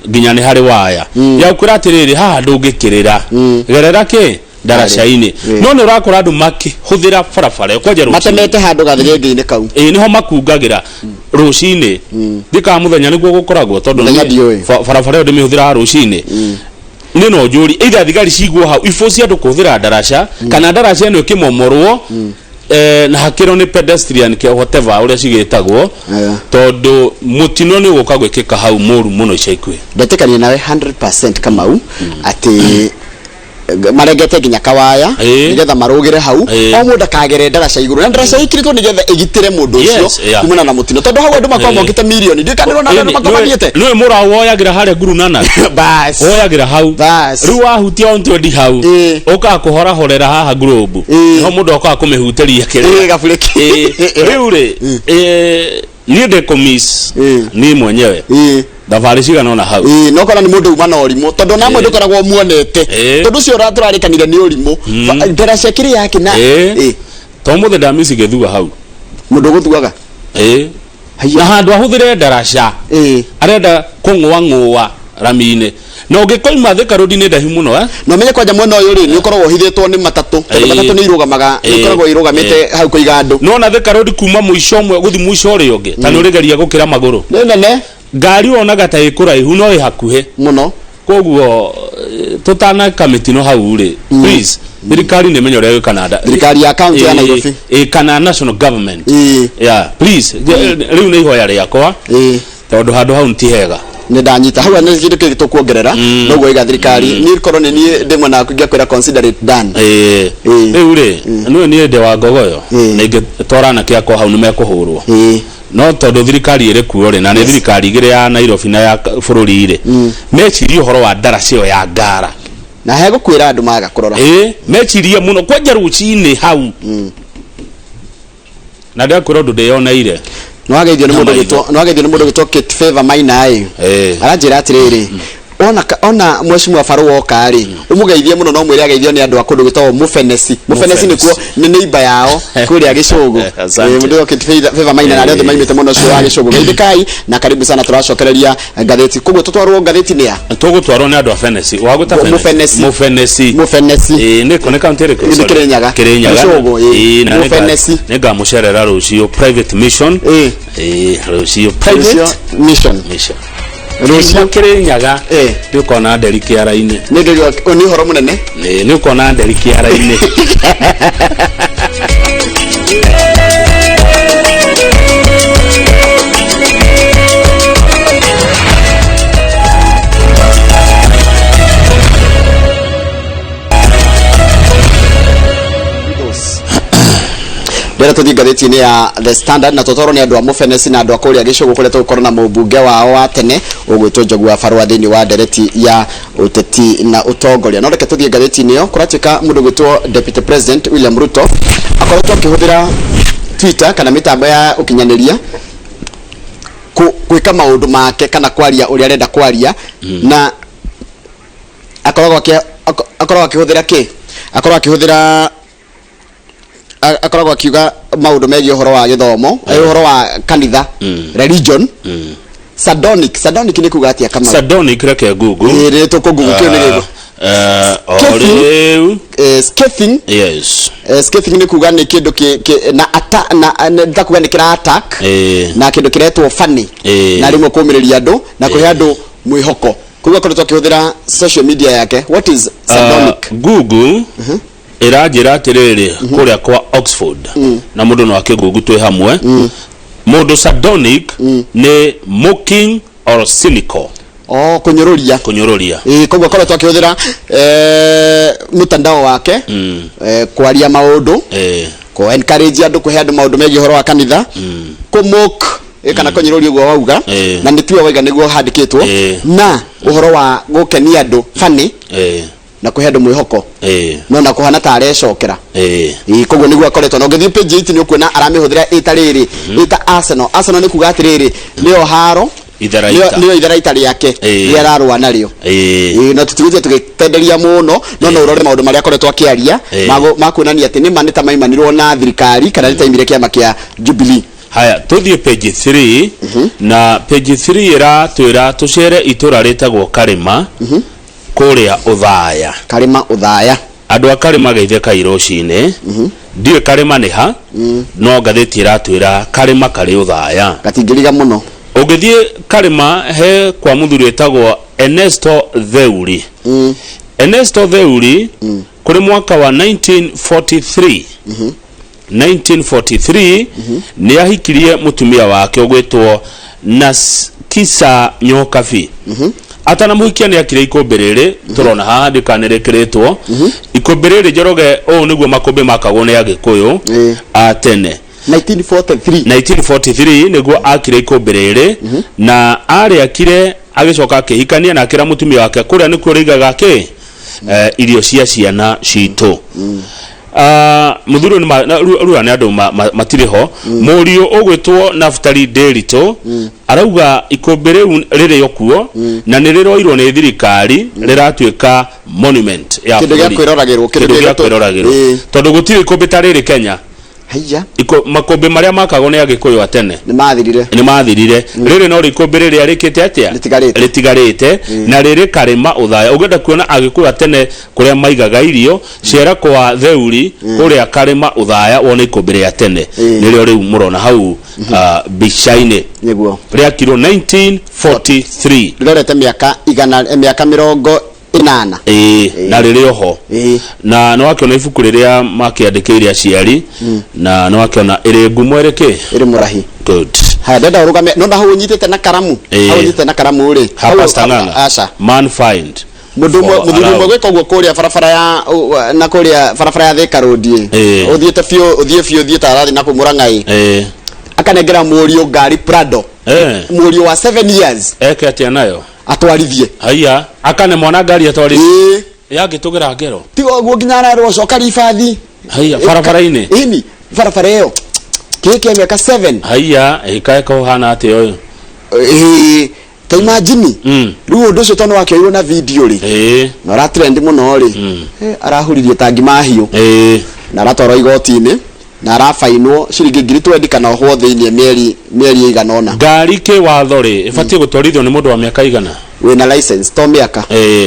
nginya ni hari waya ya ukira atiriri haha ndungikirira gerera ki daraca-ini no ni urakora andu makihuthira farafara kwa jeru matemete handu gathirenge-ini kau niho makungagira rucini ndika muthenya niguo gukoragwo tondu farafara ndi mihuthira rucini ni no njuri either thigari cigwo hau ifoci andu kuhuthira daraca kana daraca ino kimomorwo na hakiro ni pedestrian ke whatever uria cigitagwo tondu mutino ni guka gwikika hau moru muno icaikwe ndetekania nawe 100% Kamau ati marengete ginya kawaya nigetha marugire hau o mundu akagere daraca iguru na daraca ikiritwo nigetha igitire mundu ucio kumana na mutino tondu hau andu makwa mokite milioni ndikanirwo na andu makomaniete niwe mura woyagira hare guru nana bas woyagira hau riu wahutia onto ndi hau uka kuhora horera haha globe no mundu oka kumihuteria kire gabuleki riu ri ni de komis ni mwenyewe thabarĩ cigana ona hau no kora ni mundu uma na ũrimũ tondu na mundu koragwo muonete tondu cio ratũrarikanire ni ũrimũ daraca kiri yake na to muthe ndamisi gethua hau mundu guthuaga na handu ahuthire ndaraca arenda kung'wa ramine no ngikoima Thika Road ni ndahi muno no menye kwanja mwena uyu ri ni ukoragwo hithitwo ni matatu matatu ni irugamaga ni ukoragwo irugamite hau kuiga andu no na Thika Road kuma muico mwe guthi muico uri ungi tani urigeria gukira maguru nene ngari onaga ta ikuraihu no ihakuhe muno koguo tutana kamitino hau ri please thirikari ni menyo reo Canada thirikari ya county ya Nairobi kana national government yeah please riu ni ihoya riakwa tondu handu hau ntihega ni ndanyita hau ni kindu kitu kuongerera noguo iga thirikari ni korwo ni ndimwe na kugia kwira consider it done riu ri no ni ende wa ngogoyo na ingetwarana kiako hau ni mekuhurwo no tondu thirikari iri kuo ri na ni thirikari igire ya Nairobi na ya bururi ire mecirie horo wa ndaracio ya ngara na hego kwira andu maga kurora mecirie muno kwanja rucini hau na ndakwira ndu ndeyoneire no ageithio ni mundu gitwo Kit Favor Maina aranjira atiriri ona mweshimwa faru woka ri umugeithie muno no mwire ageithio ni andu akundu gitwo mufenesi nikuo ni neighbor yao kuri agicugu mundu Kit Favor Maina na rĩothe maimite muno cio wa gicugu geithikai na karibu sana turacokereria ngatheti kuguo tutwarwo ngatheti ni ya tugutwarwo ni andu a Fenesi waguta Mufenesi ni kone county ri Kirinyaga na Mufenesi nega mucerera rucio private mission rucio private mission Rucio Kirinyaga ni ukona nderi kiara-ini ni horo munene ni ukona nderi kiara-ini Bera tuthi ngatheti-ini ya The Standard na totoro ni andu a Mufenesi na andu a kuria gicugu kuria tukorwo na mubunge wao wa tene ugwitwo Njogu wa Farwa thini wa ndereti ya uteti na utongoria no reke tuthi ngatheti-ini yo kuratika mundu gwitwo Deputy President William Ruto akoretwo akihuthira Twitter kana mitambo ya ukinyaniria kwika maundu make kana kwaria uria arenda kwaria na akoragwo akihuthira akoragwo akiuga maundu megie uhoro wa githomo uhoro wa kanitha religion Sadonic ni kuga atia kama Sadonic reke Google ire to ko Google kio ni scathing scathing ni kuga ni kindu na ndakuga ni kira attack na kindu kiretwo funny na rimwe kumiriria andu na kuhe andu mwihoko kuga koretwo akihuthira social media yake what is Sadonic Google irajira atiriri kuria kwa Oxford na mundu no akigugu twi hamwe mundu Sadonic ni mocking or cynical kunyururia koguo koretwo akihuthira mutandao wake kwaria maundu ko encourage andu kuhe andu maundu megie horo wa kanitha kumok kana kunyururia guo wauga na nitiwe waiga niguo handikitwo na uhoro wa gukenia andu funny na kuhe andu mwihoko no na kuhana ta arecokera koguo niguo akoretwo no ngithii page 8 ni ukuona aramihuthira itariri ita Arsenal ni kuga atiriri nio haro nio itharaita riake ria rarwa nario na tutiguje tugitenderia muno no urore maundu maria akoretwo akiaria makuonania ati ni manita maimanirwo na thirikari kana nitaimire kiama kia Jubilee. Haya tuthie page 3 na page 3 iratwira tucere itura ritagwo Karima kuria uthaya andu a Karima geithe kairocine ndiwe Karima ni ha no ngatheti iratwira Karima kari uthaya gatingiriga muno ugithie Karima he kwa muthuri wetagwo Ernesto Theuri Ernesto Theuri kuri mwaka wa 1943 ni ahikirie mutumia wake ugwitwo Kisa Nyokabi atana muhikia ni akire ikomberere turona haha ndikanirekeretwo ikomberere Njoroge o niguo makombe makagwo ni agikuyu atene 1943 niguo akire ikomberere na ari akire agicoka akihikania na akira mutumia wake kuria nikuo rigaga ke irio cia ciana citu muthuro ni rura ni andu matiriho murio ugwitwo Naftali Derito arauga ikombe riri yokuo na ni riroirwo ni thirikari riratwika monument ya kindu gya kwiroragirwo tondu gutiri ikombe ta riri Kenya haiya makombe maria makagwo ni agikuyu atene ni mathirire riri no rikombe riri arikite atia ritigarite na riri karima uthaya ugenda kuona agikuyu atene kuria maigaga irio cera kwa theuri kuria karima uthaya wona ikombe ria tene nirio riu murona hau bichaine niguo ria kiro 1943 rirete miaka 80 na riri oho na no wakiona ibuku riria makiandikire aciari na no wakiona iri ngumo iri murahi good ha dada urugame no ndaho unyitete na karamu au unyitete na karamu uri hapa stanganga aca man find muthuri gwika uguo kuria barabara ya na kuria barabara ya Thika Road uthiete uthie tarathi na kumurangai akanengera murio ngari Prado murio wa 7 years eke atia nayo atwarithie haiya akane mwana ngari atwarithie yagitugira ngero ti oguo nginya ararwo coka ribathi haiya barabara-ini ini barabara iyo kike miaka 7 haiya ikaeka hana ati oyo ta imagine riu undu ucio tono wakioirwo na video ri na ra trend muno ri arahuririe tangi mahiu na ratoro igoti-ini na arafainwo ciringi 20 kana ho thiini mieri iganona ngari ki watho ri ibatie gutwarithio ni mundu wa miaka igana wina license to miaka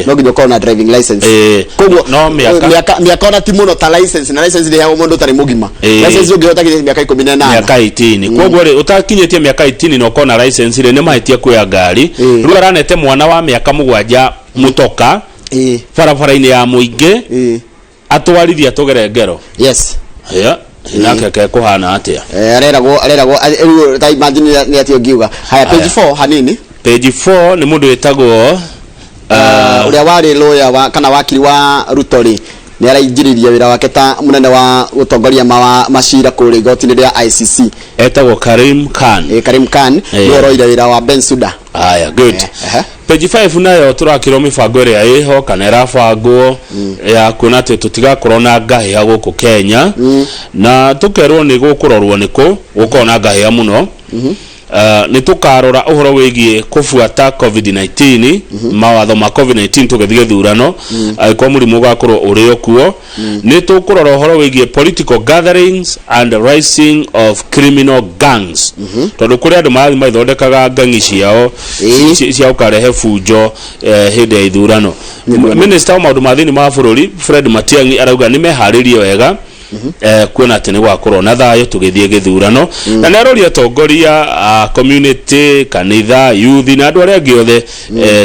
no nginya ukorwo na driving license koguo no miaka ona ti muno ta license na license ri hawo mundu tari mugima license ungihota kinya miaka 18 miaka 18 koguo ri utakinyetie miaka 18 no ukorwo na license ri ni mahitia kuya ngari ru aranete mwana wa miaka 7 mutoka barabara-ini ya muingi atwarithia tugere ngero yes nake ke kuhana atia areragwo ta imagine ni atio ngiuga haya page 4 hanini page 4 ni mundu wetagwo uria wari lawyer wa kana wakiri wa Rutori ni araingiriria wira wake ta munene wa gutongoria macira kuri igoti-ini ria ICC etagwo Karim Khan ni oroire wira wa Bensuda aya good page 5 nayo turakirwo mibango iria iho kana irabangwo ya kuona ati tutigakorwo na ngahia guku Kenya na tukerwo ni gukurorwo niku gukona ngahia muno ni tukarora uhoro wigie kufuata COVID-19 mawatho ma COVID-19 tugethige thurano kwa murimu gakorwo uri okuo ni tukurora uhoro wigie political gatherings and rising of criminal gangs tondu kuri andu maithondekaga ngangi ciao cia ukarehe fujo hindi ya ithurano minister wa maundu ma thini ma bururi Fred Matiang'i arauga ni meharirie wega kuona ati ni gwakorwo na thayo tugithie githurano na neroria tongoria community kanitha youth na andu aria giothe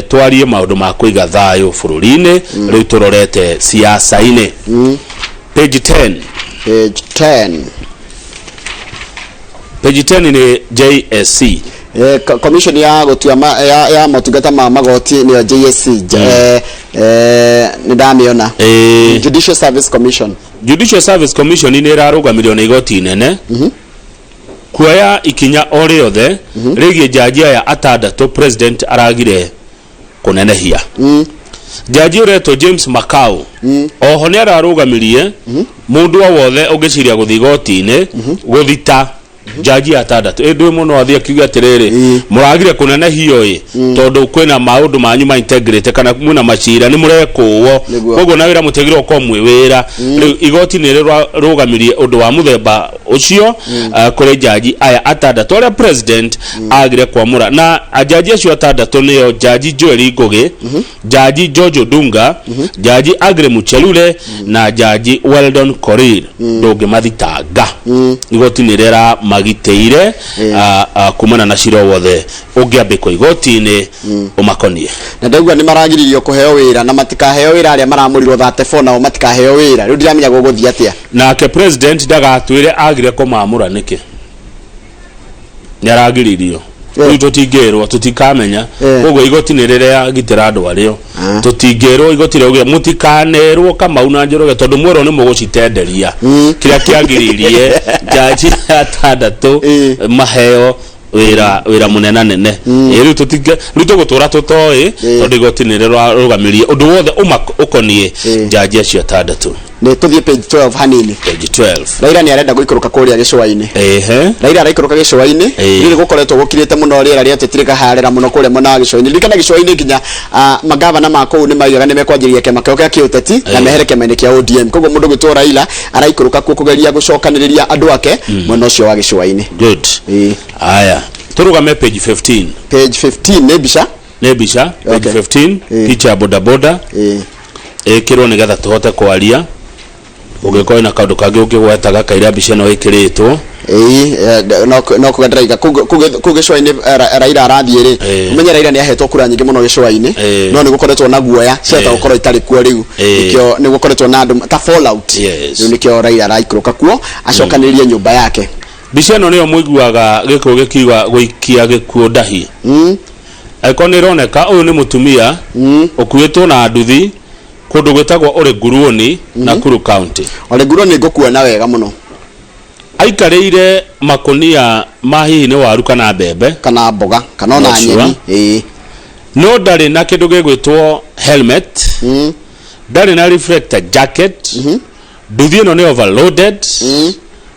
twarie maundu ma kuiga thayo bururi-ini riu turorete siasa-ini page 10 ni JSC commission ya gutua ya motungata ma magoti ni JSC ni damiona Judicial Service Commission ni irarugamiririo ni igoti nene kuoya ikinya o riothe rigie jaji aya atandatu president aragire kunenehia jaji uretwo James Makau oho ni ararugamirie mundu wothe ungiciria guthi igoti-ini guthita jaji atandatu ndwe muno athia kiuga atiriri muragire kunene hiyo tondu kwina maundu manyu ma integrity kana muna macira ni murekuwo koguo na wira mutegire uko mwe wira riu igoti ni rugamirie undu wa muthemba ucio kuri jaji aya atandatu aria president agire kwamura na jaji acio atandatu niyo jaji Joel Ngugi jaji George Odunga jaji Agre Muchelule na jaji Weldon Korir ndugi mathitanga igoti ni rera magiteire kumana na ciro wothe ungiambikwo igoti-ini umakonie na ndauga ni maragiririo kuheo wira na matikaheo wira aria maramurirwo 34 nao matikaheo wira riu ndiramenya guguthia atia nake president ndagatwire agire kumamura niki ni aragiririo riu tutingirwo tutikamenya koguo igoti ni riria gitira andu ario tutingirwo igoti riuge mutikanerwo Kamau na Njoroge tondu mwero ni mugucitenderia kiria kiagiririe jaji atandatu maheo wira munena nene riu tugutura tutoi tondu igoti ni rirugamirie undu wothe ukonie jaji acio atandatu ne tuthie page 12 hanini page 12 Raila ni arenda guikoroka kuria gicwa-ini Raila araikoroka gicwa-ini ni gukoretwo gukirite muno riera rietetirika harera muno kuria mona gicwa-ini likana gicwa-ini kinya magavana mako ni maigaga ni mekwanjiria kema kioka kiuteti na mehere kema-ini kia ODM koguo mundu gwitwo Raila araikoroka kugeria gucokaniriria andu ake muno cio wa gicwa-ini good aya turugame page 15 nebisha page 15 picha ya boda boda ekirwo ni getha tuhote kwaria ugikoi na kaundu kangi ukigwetaga kaira bica no ikiritwo no kugadraiga kugicwa-ini Raila arathie umenya Raila ni ahetwo kura nyingi muno gicwa-ini no ni gukoretwo na guoya ciata gukorwo itari kuo riu nikio ni gukoretwo na andu ta fallout riu nikio Raila araikoroka kuo acokanirie nyumba yake bica no niyo muiguaga gikuo gikiwa guikia gikuo ndahi aiko ni roneka uyu ni mutumia ukuitwo na nduthi kundu gwetagwo Oreguruoni Nakuru County Oreguruoni ngukuona wega muno aikarĩire makonia mahihi ni waru kana mbembe kana mboga kana na nyeni no ndarĩ na kĩndũ gĩgwĩtwo helmet ndarĩ na reflector jacket nduthi ĩno nĩ overloaded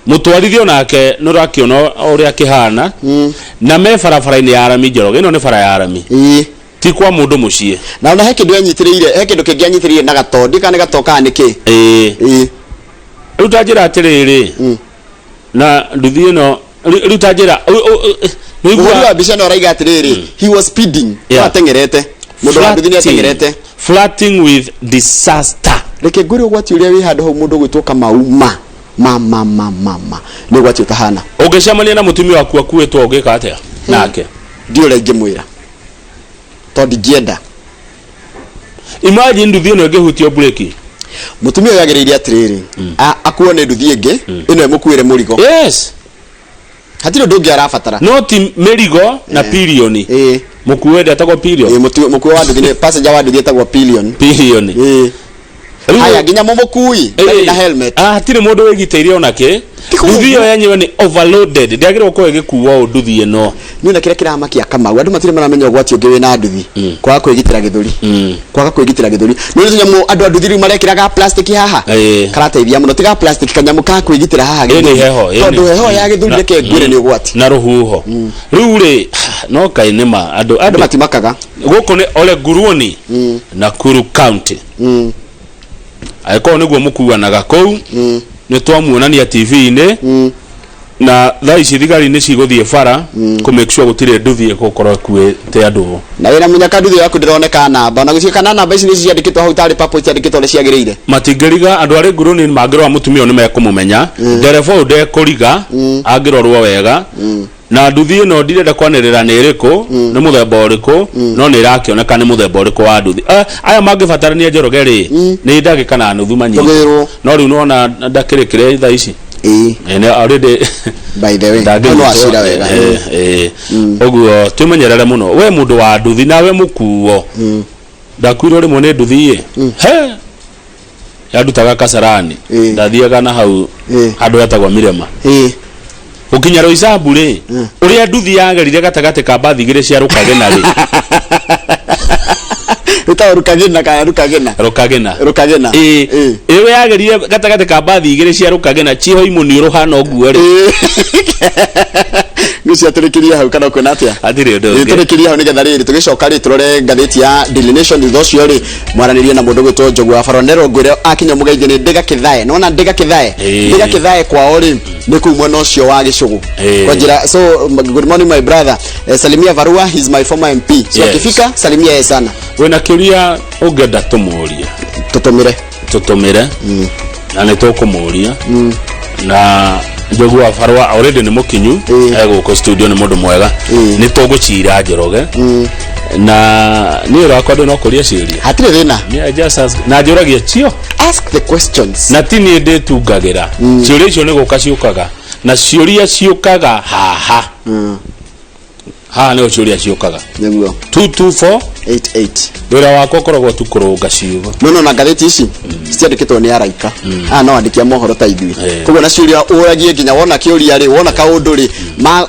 mutwarithio nake nurakiona uria kihana na me barabara-ini ya arami Njoroge ino ni bara ya arami ti kwa mundu mucie na ona he kindu anyitiriire he kindu kingi anyitiriire na gatondi kana gatoka niki ruta njira atiriri na nduthi ino ruta njira niguo bica no raiga atiriri he was speeding atengerete mundu wa nduthi ni atengerete flirting with disaster reke nguri ugwati uria wi handu ho mundu gwitwo Kamauma mama ni gwati utahana ugicamania na mutumia waku akuitwo ugika atia nake ndio rege mwira todi gienda imagine nduthi ino ngihutio breki mutumia yagiriria atiriri akuone nduthi ingi ino emukuire murigo yes hatiro ndungi arabatara no ti merigo na pilioni mukuwe ndetagwo pilioni mukuwe wa nduthi passenger wa nduthi etagwo pilioni haya ginya mumukui na helmet hatire mundu wigiteirie onake nduthi yo yenyewe ni overloaded ndiagirwo ko igikuwa nduthi ino ni na kira kiramakia Kamau andu matire maramenya gwati ungi we na nduthi kwaga kwigitira githuri kwaga kwigitira githuri no ni nyamu andu nduthi ri marekiraga plastic haha karateithia muno tiga plastic kanyamu ka kwigitira haha tondu heho ya githuri reke ngwire ni ugwati na ruhuho riu ri no kainema andu matimakaga guko ni Oreguruoni Nakuru County aiko niguo mukuanaga kou ni twamuonania TV-ini na thaa ici thigari ni ciguthie bara ku make sure gutire nduthi gukorwo kuite andu na wina munyaka nduthi yaku ndironeka namba na gucie kana namba ici ni ciandikitwo hau tari papo ciandikitwo ni ciagiriire matingiriga andu ari Nguruni mangirwa mutumia ni mekumumenya ndereba ude kuriga angirorwo wega na nduthi ino ndirenda kwanirira ni iriku ni muthemba uriku no ni irakioneka ni muthemba uriku wa nduthi aya mangibatarania Njoroge ri ni ndagika na nuthu manyi no riu nona ndakirikire thaa ici ene already by the way no asira wega oguo tumenyerere muno we mundu wa nduthi nawe mukuo ndakwiro rimwe ni nduthi he yadutaga Kasarani ndathiaga na hau handu yatagwa Mirema ukinya Roisambu ri uria nduthi yagerire gatagate ka mbathi igire cia Rukagena ri ita Rukagena iwe yagerire gatagate ka mbathi igire cia Rukagena ciho imuni ruhana oguo ri nisi aturikiria hau kana kwena atia atire ndo turikiria hau nigetha riri tugicoka ri turore ngatheti ya Daily Nation thuthocio ri mwaranirie na mundu gwitwo Njogu wa Faronero ngwire akinya mugeithie ni Ndega Kithae nona Ndega Kithae kwao ri ni ku mwena ucio wa Gicugu kwa njira so good morning my brother salimia Varua he's my former MP so akifika salimia yeye sana wena kiuria ungenda tutumire na ni tukumuria na Njogu wa Farwa already ni mukinyu guko studio ni mundu mwega ni tugucira Njoroge na ni urakwa no kuria ciria hatire thina ni just ask na njuragia cio ask the questions na tini ndi tungagira ciuria icio ni guka ciukaga na ciuria ciukaga haha ha ni ciuria ciukaga niguo 22488 wira wako koragwo tukurunga ciugo no na ngatheti ici ciandikitwo ni araika no andikia mohoro ta ithui koguo na ciuria uragie nginya wona kiuria ri wona kaundu ri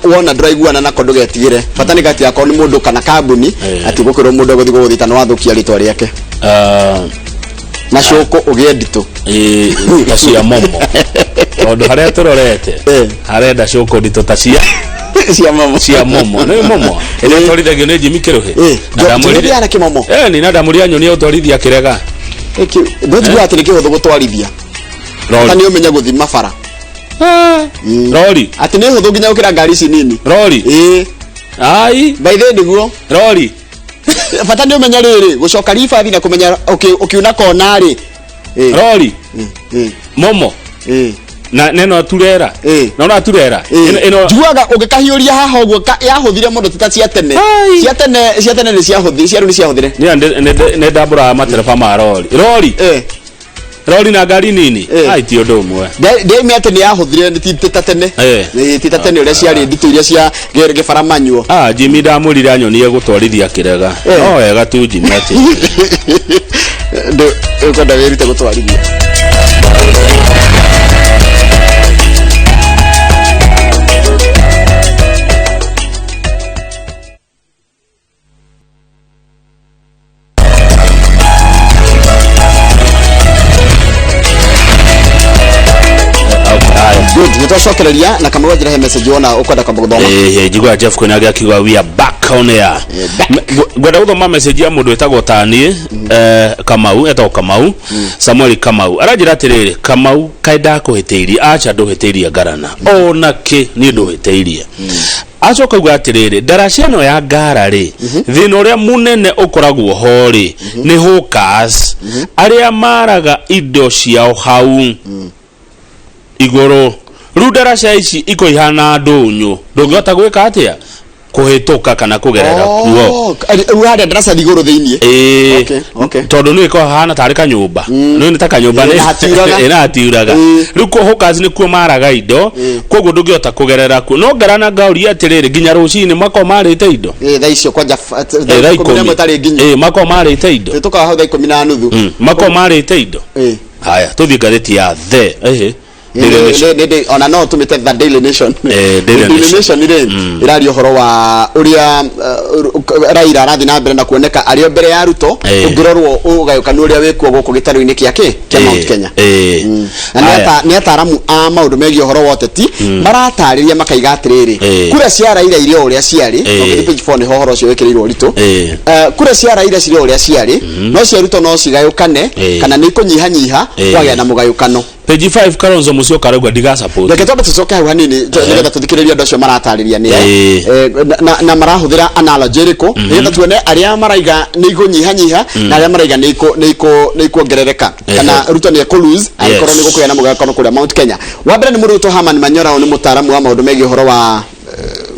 wona ndiraiguana na kondu getigire fatani gati yako ni mundu kana kambuni ati gukorwo mundu guthi guthita no athukia ritwa riake na coko ugie ndito tacia momo tondu haria turorete harenda coko ndito tacia cia momo ni momo ene twarithagio ni Jimmy Kiruhi ndamurithia na kimomo ni na ndamuria nyoni utwarithia kirega ndujua ati ni kihuthu gutwarithia tani umenya guthima bara rori ati ni huthu nginya ukira ngari ici nini rori ai baithe ndiguo rori bata ni umenya riri gucoka rifathi na kumenya ukiuna kona ri rori momo na neno turera no turera ino juaga ugikahiuria haha uguo yahuthire mundu tutacia tene cia tene ni cia huthi cia ru ni cia huthire ne ndabura matereba ma rori rori na ngari nini ai ti undu umwe ndemi ati ni yahuthire ni tita tene ni tita tene uria cia ndito iria cia gibara manyuo Jimmy ndamurire anyoni egutwarithia kirega no wega tu Jimmy ati ukwenda wirite gutwarithia nitocokereria na kama wajira he message wona ukwenda kwamba guthoma jigwa Jeff kwinaga kiwa we are back on air gwenda guthoma message ya mundu etagwo Tani Kamau etagwo Kamau Samuel Kamau arajira atiriri Kamau kaida kuhitiria acha nduhitiria ngarana onake ni nduhitiria acoka uga atiriri daraciano ya ngara ri thina uria munene ukoragwo hori ni hawkers aria maraga indo ciao hau igoro rudaraca ici iko ihana ndunyu ndungihota gwika atia kuhituka kana kugerera kuo urade daraca igoro thiini okay tondu ni iko hana tarika nyumba no ni taka nyumba ni atiuraga ruko hokazi ni kuo maraga indo koguo ndungihota kugerera kuo no ngarana ngauri atiriri ginya rucini mako marite indo tha icio kwanja mako marite indo tuka hau tha 10:30 mako marite indo haya tuthi ngatheti ya ona no tumite the Daily Nation Daily Nation ile irario horo wa uria Raila arathi na mbere na kuoneka ario mbere ya Ruto ungirorwo ugayukanu uria wikuo guku gitaru-ini kiake kia Mount Kenya ni ataramu a maundu megie horo wa uteti maratariria makaiga atiriri kura cia Raila irio uria ciari no page 4 ni horo cio wekirirwo Ruto kura cia Raila cirio uria ciari no cia Ruto no cigayukane kana ni kunyihanyiha kwagya na mugayukano page 5 Kalonzo musio karagwa diga support reke tobe tucoke hau hanini nigetha tuthikiriria andu acio maratariria ni na marahuthira analogy riko nigetha tuone aria maraiga ni igunyihanyiha na aria maraiga ni ikuongerereka kana Ruto ni ekulose aikorwo ni gukuya na mugakano kuria Mount Kenya wambere ni Muruto Hamani Manyora ni mutaramu wa maundu megie horo wa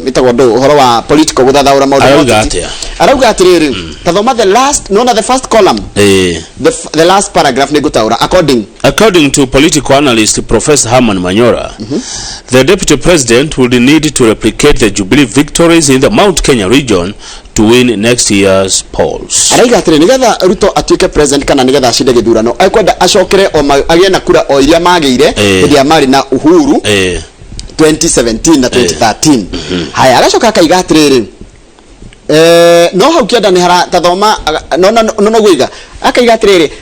mitagwo ndo horo wa political guthathaura maundu arauga atiriri tathoma the first column the last paragraph ni gutaura according to political analyst Professor Hamani Manyora the deputy president would need to replicate the Jubilee victories in the Mount Kenya region to win next year's polls. Araiga atiriri nigetha Ruto atuike president kana nigetha acinde githurano aikwenda acokere agie na kura o iria magire iria mari na Uhuru 2017 na 2013 haya agacoka akaiga atiriri no hau kienda ni hara tathoma no gwiga akaiga atiriri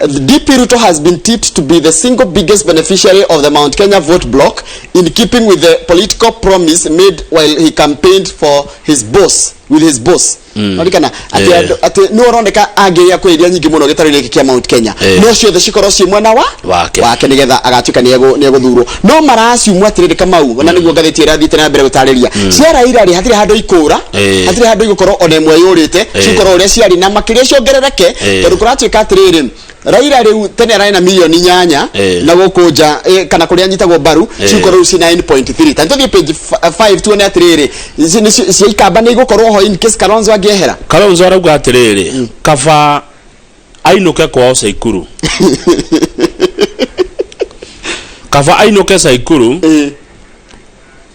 DP Ruto has been tipped to be the single biggest beneficiary of the Mount Kenya vote block in keeping with the political promise made while he campaigned for his boss Norikana ati no roneka ageya kwiria nyingi muno gitari-ini kia Mount Kenya no ciothe cikoro ci mwena wake nigetha agatuika ni eguthurwo no maraciumwa atiriri Kamau na niguo ngatheti irathite na mbere gutariria cia Raila ri hatire handu ikura hatire handu igukorwo ona imwe yurite cikoro uria ciari na makiria ciongerereke tondu kuratuika atiriri Raila riu tene arena milioni 8 na gukunja kana kuria nyitagwo mbaru cikoro uci 9.3 tanto thie page 5 tuone atiriri cia Kaba ni gukorwo ho in case Kalonzo agiehera Kalonzo arauga atiriri Kaba ainuke kwao Saikuru Kaba ainuke Saikuru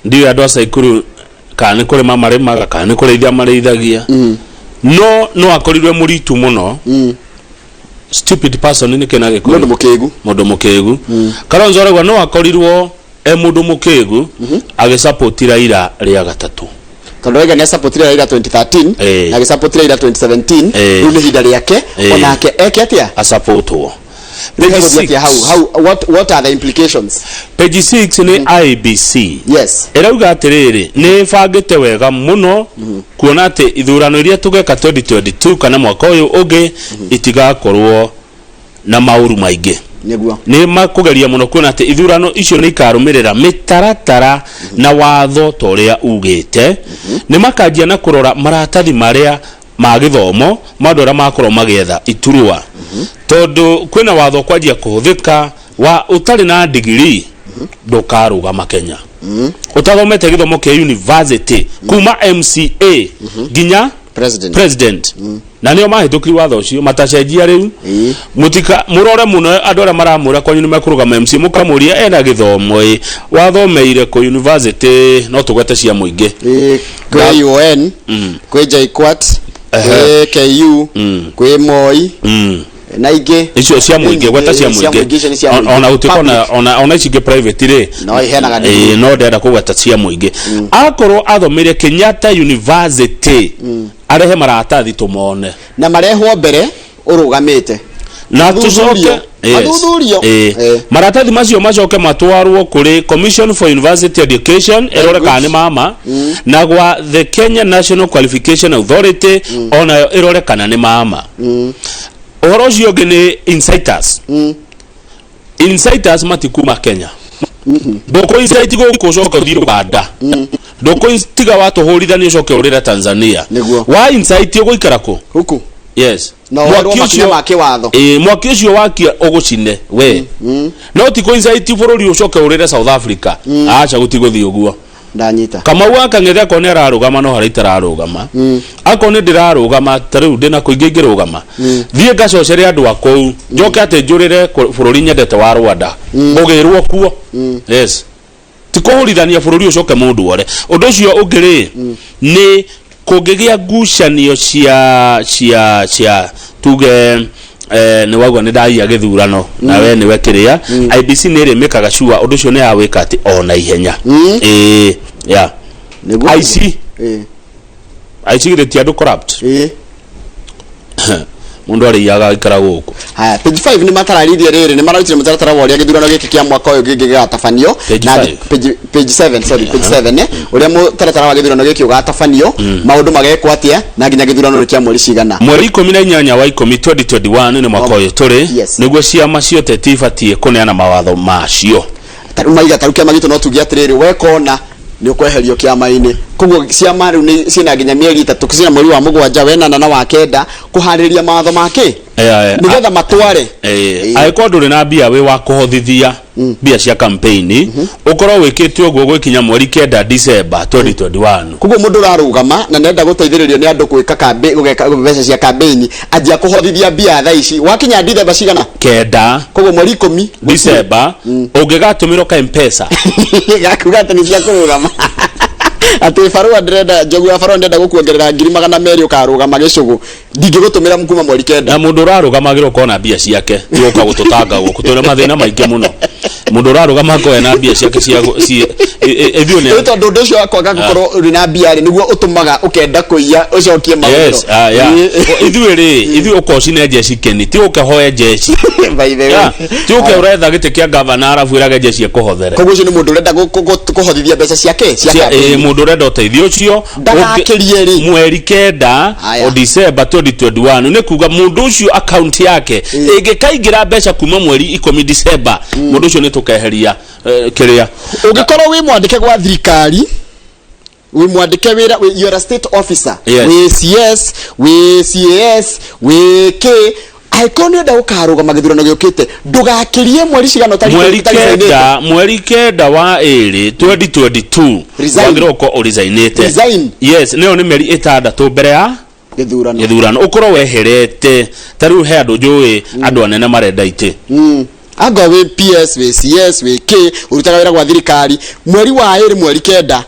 ndio andu a Saikuru kana kuri mamaremaga kana kureithia mareithagia no akorirwe muritu muno stupid person ni kenage ko mundu mukegu Kalonzo arauga no akorirwo mundu mukegu agisupport Raila ria gatatu tondu Raila ni support Raila 2013 na support Raila 2017 riu ni hinda riake onake eke atia asupportwo Page 6. What are the implications? Page 6 ni IBC. Yes. Erauga atiriri ni bangite wega muno kuona ati ithurano iria tugeka 2022 kana mwaka uyu ungi itigakorwo na mauru maingi. Ni makugeria muno kuona ati ithurano icio ni ikarumirira mitaratara na watho toria ugite. Ni makanjia na kurora maratathi maria ma githomo madora makorwo magietha iturua. Tondu kwina watho kwanjia kuhuthika wa utari na degree ndukarugama Kenya. Utathomete githomo kia university kuma MCA ginya president. Na niyo mahitukiri watho ucio matacenjia riu. Mutika murore muno andu aria maramura kwa nyini makurugama MC mukamuria ena githomo wathomeire ku university no tugwete cia muingi. Kwi UN, kwi JKUAT, kwi KU, kwi MOI. Na ingi icio cia muingi gweta cia muingi ona utikona ona icinge private ri no ihenaga no ndenda kugweta cia muingi akorwo athomire Kenyatta University arehe maratathi tumone na marehwo mbere urugamite na tucoke maratathi macio macoke matwarwo kuri Commission for University Education erore kana mama na gwa the Kenya National Qualification Authority ona erore kana ni mama. Uhoro ucio ungi ni insiders. Insiders matikuma Kenya. Ndoko insight guku coka uthiro bada. Ndoko tiga watu horithania coke urira Tanzania. Wa insight uguikara ku huku. Yes. No wakiucio make watho. Mwaki ucio wakia ugucine we. No ti insight bururi ucoke urira South Africa. Acha gutigothi uguo. Ndanyita. Kama waka ngethia ko ne ararugama no hari tararugama. Ako ne ndirarugama tariu ndina kuingirugama. Thie ngacocere andu akou. Njoke ate njurire bururi nyendete wa Rwanda. Mugirwo kuo. Yes. Tikuhurithania bururi ucoke mundu wore. Undu ucio ungiri ni kungigia ngucanio cia tuge ni wagwa ni daia githurano na we ni wekiria IBC ni ri mekaga sure undu cio ni ya wika ati ona ihenya ya IC githeti andu corrupt mundu ari yaga ikara guku. Haya, page 5 ni matararithia riri ni mararutire mutaratara wa uria githurano giki kia mwaka uyu gigatafanio na page 7 sorry page 7 uria mutaratara wa githurano giki ugatafanio maundu magekwo atia na nginya githurano kia mweri cigana mweri 18 wa 10 2021 ni mwaka uyu turi niguo ciama cio teti ibatie kuneana mawatho macio tarumaga tarukia magitu no tugia atiriri wekona ni ukweherio kiama-ini koguo ciama riu ni cina nginya mieri 3 cina mweri wa mugwanja wenana na wa kenda kuhariria mawatho make nigetha matware aiko nduri na bia we wa kuhothithia bia cia campaign ukorwo wikite uguo gwikinya mweri 9 December 2021 koguo mundu ararugama na nenda guteithiririo ni andu gwika campaign gugeka mbeca cia campaign anjia kuhothithia bia thaa ici wakinya December cigana kenda koguo mweri 10 December ungigatumiro ka M-Pesa gakuga ati ni cia kurugama ati farua ndrenda jogu ya farua ndenda gukuongerera 200 ukarugama gicugu ndingigutumira mukuma mweri 9 na mundu rarugamagirwo kona bia ciake tioka gututanga guku tore mathina maingi muno mundu rarugama ko ena bia ciake cia ethio ne to ndondo cio akwaga gukorwo uri na bia ri niguo utumaga ukenda kuiya ucokie mawiro yes ithio ri ithio ukoci ne jeshi keni ti ukahoya jeshi by the way ti ukaretha gite kia governor arafuiraga jeshi ekũhothere koguo cio ni mundu urenda kuhothithia mbeca ciake mundu urenda uteithio ucio ndagakirie ri mweri 9 December 2021 ni kuga mundu ucio account yake ingikaingira mbeca kuma mweri 10 December mundu ucio ni tukeheria kiria ungikorwo wi mwandike gwa thirikari wi mwandike wira you are a state officer wi CS wi CAS wi K aikoni nda ukarugama githurano giukite ndugakirie mweri cigano tari mweri 9 wa 2022 wagiro ko originate yes neo ni meri 6 mbere ya githurano ukorwo weherete tariu he andu njui andu anene marenda ite anga we PS we CS we K urutaga wira gwa thirikari mweri wa 2 mweri 9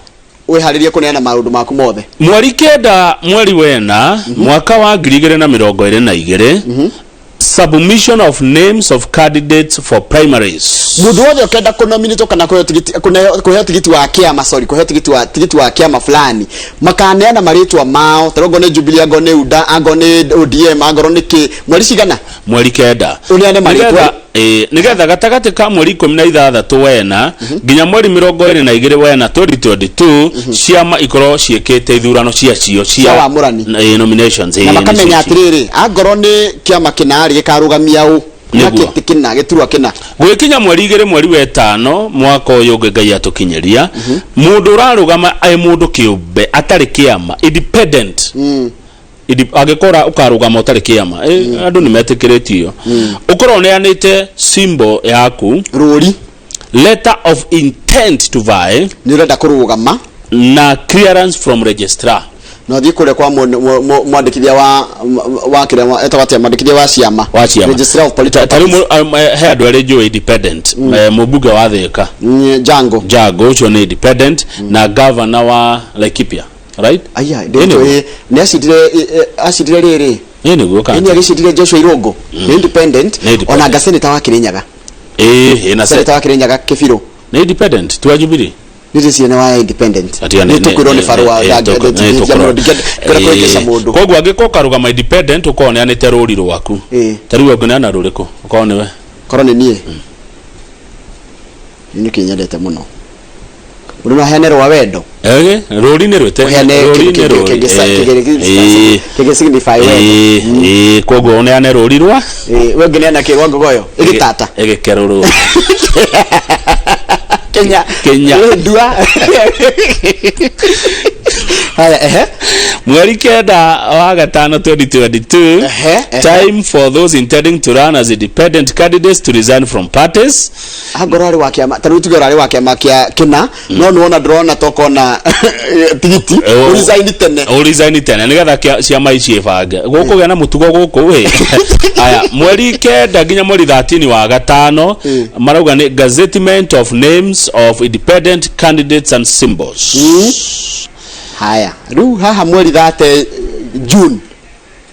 weharirie kuneana maundu maku mothe mweri 9 mweri wena mwaka wa 2022 submission of names of candidates for primaries mundu wothe ukenda kunominate kana kuheo tigiti wa kiama kuheo tigiti wa kiama fulani makaneana maritwa mao tarongo ne Jubilee ango ne UDA ango ne ODM ango ne K mweri cigana mweri 9 uneane maritwa nigetha gatagati ka mweri 16 wena nginya mweri 22 wena 2022 ciama ikorwo ciekete ithurano ciacio cia nominations na makamenya atiriri angoro ni kiama kinari gikarugamia u kina giturwa kina gwikinya mweri 2 mweri wa 5 mwaka uyu ngai atukinyeria mundu urarugama ai mundu kiumbe atari kiama independent agikora ukarugama utari kiama andu ni metikiritio ukorwo neanite symbol yaku ruri letter of intent to vie ni urenda kurugama na clearance from registrar no thi kure kwa mwandikithia wa kirema etagwatia mwandikithia wa ciama registrar of political parties head wa radio independent mubuga wa theka jango ucio ni independent na governor wa Laikipia right aya ni acidire riri ni guka ni acidire Joshua Irongo independent ona gaseneta wa Kirinyaga na seneta wa Kirinyaga Kefiro ni independent tu ajubiri nisi ciana wa independent ni tukwirwo ni farwa koguo agikoka rugama independent ukone anite ruri rwaku tariwe ngona ruriko ukone we korone nie ni kinyendete muno uruna hene rwa wendo ruri ni rwete ruri ni ruri kege signify wendo koguo ne ane ruri rwa we ngene na kirwa ngogoyo igitata igikeruru Kenya ndua haya mweri 9 wa gatano 2022 time for those intending to run as independent candidates to resign from parties agorari wa kiama taruti gorari wa kiama kia kina no nuona drone tokona tigiti resign tene nigetha ciama ici ibange guku gena mutugo guku we haya mweri 9 nginya mweri 13 wa gatano marauga ni gazettement of names of independent candidates and symbols haya ru haha mweri 30 June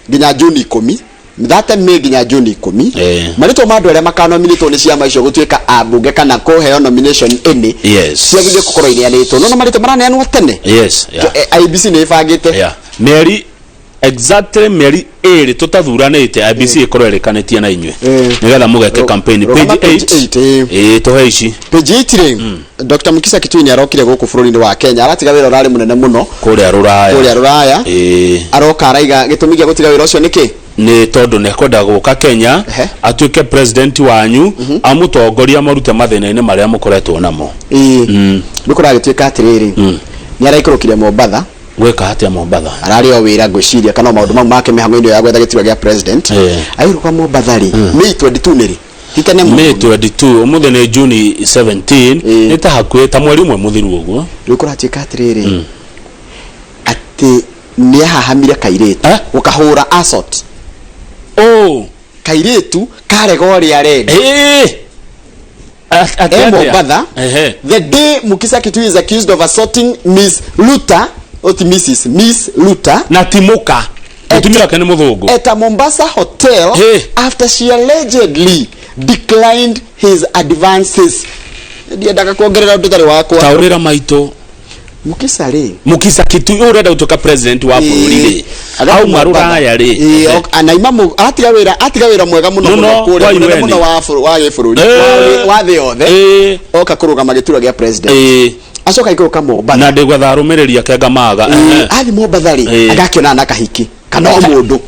nginya June 10 thate May nginya June 10 marito mandu aria makanominitwo ni ciama icio gutuika abunge kana kuheo nomination any ciagithie gukorwo inianitwo no marito maraneanwo tene IBC ni ibangite meri exactly meri eri tutathuranite IBC ikorwo erikanitie na inywe nigetha mugeke campaign page 8 tohe ici page 8 Dr. Mukisa Kitui arokire guku bururi wa Kenya aratiga wira urari munene muno kuria ruraya aroka araiga gitumi gia gutiga wira ucio niki ni tondu ne kwenda guka Kenya atuike president wanyu amutongoria marute mathina-ini maria mukoretwo namo nikora gituika atiriri ni araikurukire Mombasa gweka atia Mombasa arari o wira ngwiciria kana maundu mau make mihango-ini ya gwetha giturwa gia president airuka Mombasa ri May 22 niri May 22 umuthe ni June 17 ni ta hakuhe ta mweri umwe muthiru uguo nikora atuika atiriri ati ni hahamire kairetu ukahura assault kairetu karego ria redi Mombasa the day Mukisa Kitui is accused of assaulting Miss Luther Miss Luther na timuka utumira kene muthungu at a Mombasa hotel after she allegedly declined his advances ndiendaga kuongerera ndutari wakwa taurira maito Mukisa Kitui urenda utuka president wa bururi au maruraya ri anaima atiga wira mwega muno kuria muno wa gifururi wa thi yothe oka kurugama gitura gia president acoka ikuruka Mombasa na ndigwetha arumiriria kenga maga athi Mombasa ri agakiona na kahiki kana mundu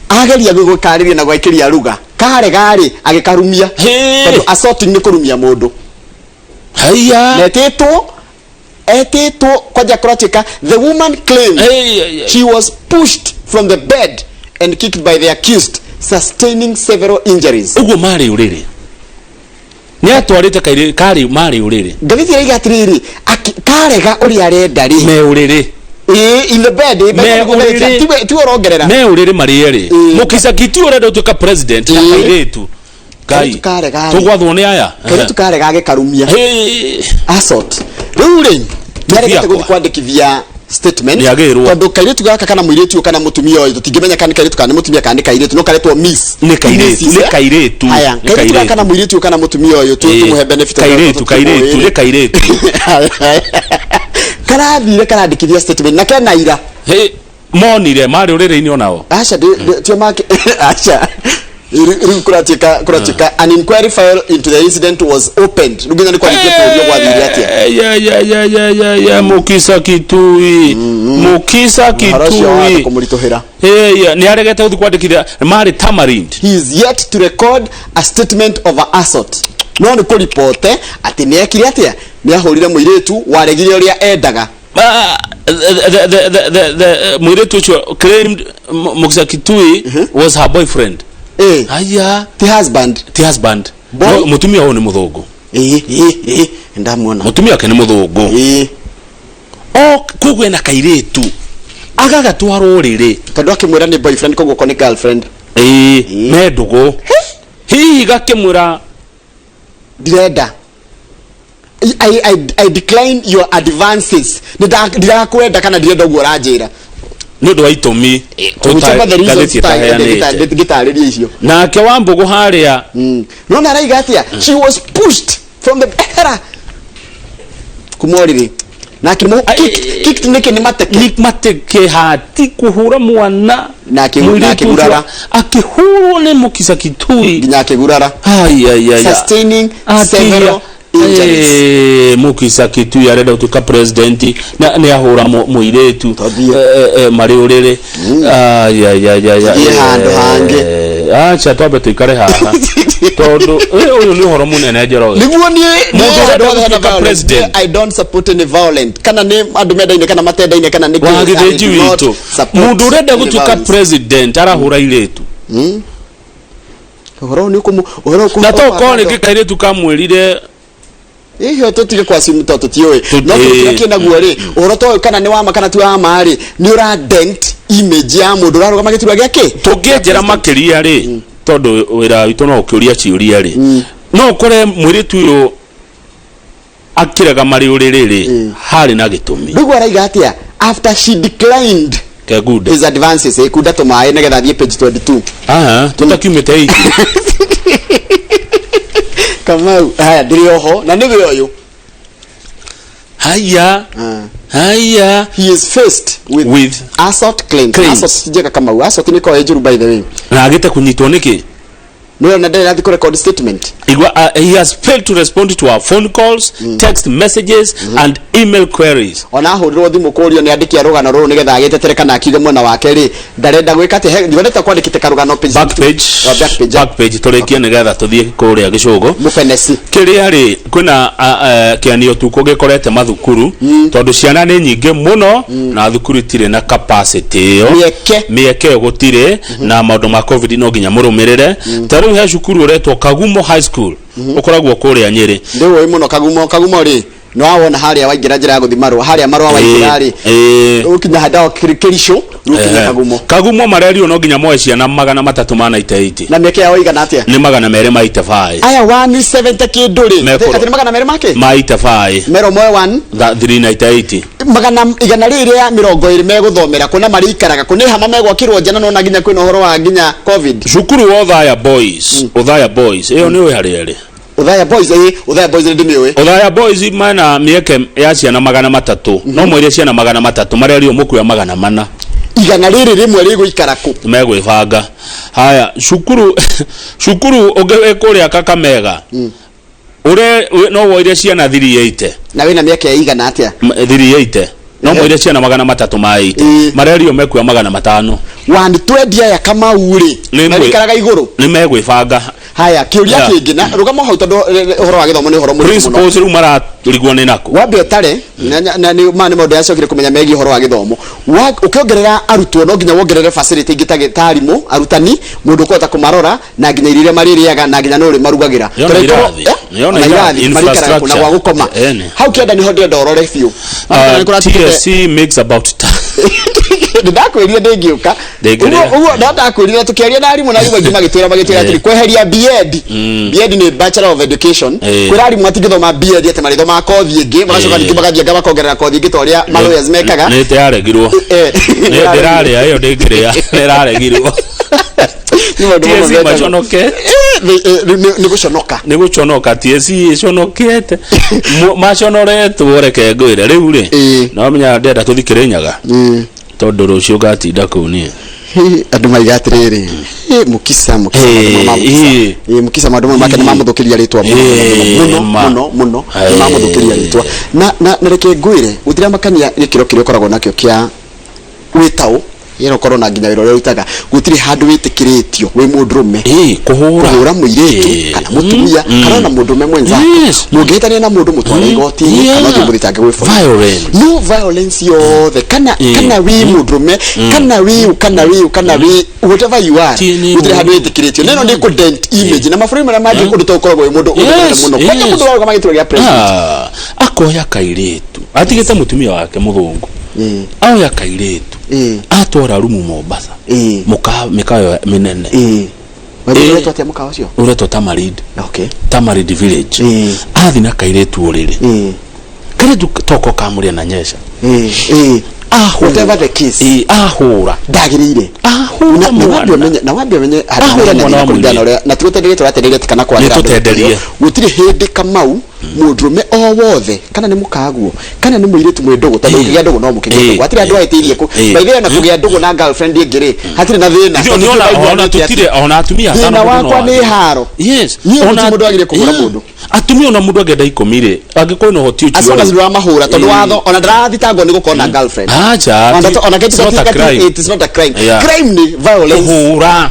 ageria gukariria na gwaikiria ruga karega ri agikarumia tondu assaulting ni kurumia mundu haya etito kwaja krotika the woman claimed she was pushed from the bed and kicked by the accused sustaining several injuries ugo mari uriri ni atwarite kari mari uriri ngavithi iga atiriri karega uri arenda ri me uriri in the bed ti orongerera me uriri mari eri Mukisa Kitui urenda utuka president na kairetu kai tugwathwo ni aya kairetu karega gekarumia assault ruri nĩaregete gũthiĩ kwandĩkithia statement tondũ kairĩtu gaka kana mũirĩtu kana mũtumia ũyũ tũtingĩmenya kana kairĩtu kana mũtumia kana kairĩtu no karetwo miss nĩ kairĩtu aya kairĩtu gaka kana mũirĩtu kana mũtumia ũyũ tũmũhe benefit kairĩtu nĩ kairĩtu karathire karandĩkithia statement na kena ira monire marĩ ũrĩrĩ-inĩ onao aca tio make aca kuratika an inquiry file into the incident was opened ruginya ni kwa ndio kwa dhiri atia ya Mukisa Kitui Mukisa Kitui kumuritohera ni aregete uthi kwandikira mari Tamarind. He is yet to record a statement of assault. No ni kuripote ati ni ekire atia ni ahurire muiretu waregire uria endaga. The muiretu ucio claimed Mukisa Kitui was her boyfriend. Aya, the husband. No, mutumia huo ni muthungu. Ndamuona. Mutumia wake ni muthungu. Kugwe na kairetu. Agagatwaro riri. Tondu akimwira ni boyfriend koguo ko ni girlfriend. Me ndugu. Hihi gakimwira direda. I decline your advances. Ndira kwenda kana direda guo ranjira. Nundu wa itumi tutagitariria icio nake Wambugu haria no na raiga atia she was pushed from the era kumoriri na kimu kicked nike ni mateke hati kuhura mwana na kigurara akihurwo ni Mukisa Kitui nginya kigurara sustaining several Mukisa Kitui arenda utuka president na ni ahura muiretu mari urire handũ hange acha twabe tuikare haha tondu uyu ni horo munene njoro niguo ni president. I don't support any violent kana ni andu mendaine kana matendaine kana ni wagithiji witu mundu urenda gutuka president arahura iretu horo ni kumu horo na to kone kikairetu kamwirire iyo tutige kwa simu toto tiwe no tukirake na guore oroto kana ni wama kana tu amari ni ura dent image ya mundu raruga magitura giake tugejera makiria ri tondu wira witu no ukiuria ciuria ri no kore mwiritu yo akiraga mari uriri hari na gitumi ndugu araiga atia after she declined his advances kuda to mai negetha thie page 22 tutakiumite hiki kama haya ndio ho na ndio yo haya he is faced with assault claims. Assault jeka kama assault ni kwa ejuru by the way na agite kunyitwo niki no na ndani ko record statement he has failed to respond to our phone calls text messages and email queries ona hurirwo thimu kurio ni andiki arugano ru ni getha agitetereka na akiuga mwena wake ri ndarenda gwika ate ndioneta kwandikite karugano page back page turekia ni getha tuthie kuria gicugo mufenesi kiria ri kwina kianio tuko gikorete mathukuru tondu ciana ni nyingi muno na thukuru tire na capacity yo mieke gutire na maundu ma covid no ginya murumirire taru ha cukuru uretwo Kagumo High School ukoragwo kuria Nyeri ndio muno Kagumo ri no awona haria waingira njira ya guthimarwo haria marwa waingira ri ukinya hada kirisho rukinya Kagumo marerio no ginya moe ciana 380 na mieke yao igana atia ni 285 aya 170 kinduri ati 200 make maitafai mero moe 1 380 igana riri ya 20 meguthomera kuna marikaraga kuna hama megwakirwo jana no na ginya kwina horo wa ginya covid cukuru Othaya boys iyo ni we hariere Othaya boys ndimiwe Othaya boys mana mieke ya ciana 300 no mwire ciana 300 marerio muku ya 400 igana riri rimwe riguikara ku megwibanga haya cukuru ogewe kuria Kakamega ure no woire ciana 380 na wina mieke ya igana atia 380 no mwire ciana 300 maite marerio meku ya 500 wandi twendia ya kama uri marikaraga iguru ni megwibanga haya kiuria kingi na rugamo hau tondu horo wa githomo ni horo muri principles ru mara turigwo ni nako wambe tare na ni mani modo yacokire kumenya megi horo wa githomo ukiongerera arutwo no ginya wongerere facility ingitage tarimu arutani mundu kota kumarora na ginya irire maririaga na ginya no ri marugagira yona infrastructure na gukoma hau kienda ni hondo ndorore fiu TSC makes about ndakwiria ndingiuka uguo ndakwiria tukiaria na arimu na arimu angi magitwira ati kweheria BEd ni Bachelor of Education kwira arimu atigithoma BEd ati marithoma kothi ingi magacoka ningi magathia ngaba kongerera kothi ingi toria lawyers mekaga ni yaregirwo ni ndirari ayo ndingiria niraregirwo TSC maconoke ni guconoka TSC iconokete maconoretwo reke ngwire riu ri no menya ndenda tuthikire nyaga tondu rucio gatinda kuu ni andu maigatiriri mukisa mukisa madumo make mamuthukiria ritwa muno mamuthukiria ritwa na reke ngwire utira makania gikiro kirio koragwo nakio kia witao yero korona nginya wiro rero itaga gutiri handu witikiritio we mundurume kuhura muiretu kana mutumia kana na mundurume mwenza mungehitania na mundu mutwara igoti kana tumuthitange gwe no violence yothe kana we mundurume kana we whatever you are gutiri handu witikiritio neno ni ku dent image na mafurimi na maji kundu tokoragwo we mundu muno kana mundu wa magitiro ya president akoya kairetu atigite mutumia wake muthungu aoya kairetu atwara rumu Mombasa mikayo minene uretwo atia mukawa cio uretwo Tamarid village athina kairetu uriri kairetu toko kamuria na nyesha whatever the case ahura ndagirire na wambia menye na tugutenderie turatenderie kana kwa gutiri hindi kamau mundurume o wothe kana ni mukaguo kana ni muiretu mwendogo tondu ukigia ndogo no mukigio atiri andu aitirie ku baigire na kugia ndogo na girlfriend ingire hatiri na thina ona tutire ona atumia sana wakwa ni haro ona mundu agire kugura mundu atumia ona mundu agenda ikomire angikoi no hoti uchi asoma zirwa mahura tondu watho ona ndarathitangwo ni gukona girlfriend ona kitu it is not a crime crime ni violence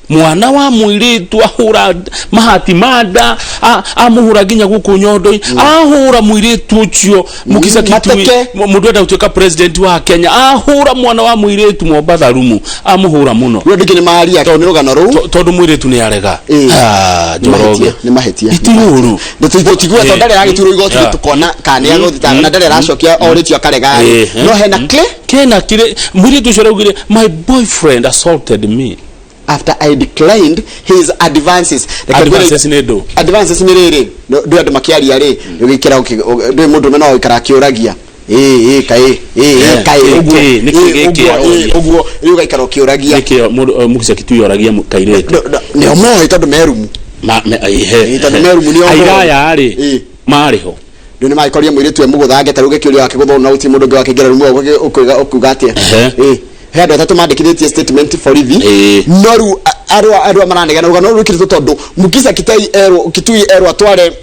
mwana wa muiritu ahura mahati mada amuhura ginya guku nyondoi ahura muiritu ucio mukisa kitui mundu enda utuika president wa Kenya ahura mwana wa muiritu Mombasa rumu amuhura muno ro ndikini maria tondu rugano ru tondu muiritu ni arega joroge ni mahetia ituru ndutigwa tondu ndare agituro igoti tukona kana agothitanga na ndare aracokia oritio akarega no hena kena kire muiritu ucio raugire my boyfriend assaulted me after I declined his advances ni riri ndu andu makiaria ri wikira ndu mundu mena ikara kiuragia kai uguo riuga ikara kiuragia mukisa kitu yoragia kairete ni omo tondu merumu tondu merumu ni omo airaya ri mariho ndu ni maikoria mwiritu e muguthange taruge kiuria wake guthona uti mundu ngwa kigera rumu ukuga atia hendo atatu mandikithĩtie statement for ithi noru arwa maranegana rugano rukirito tondu mukisa kitui erwa tware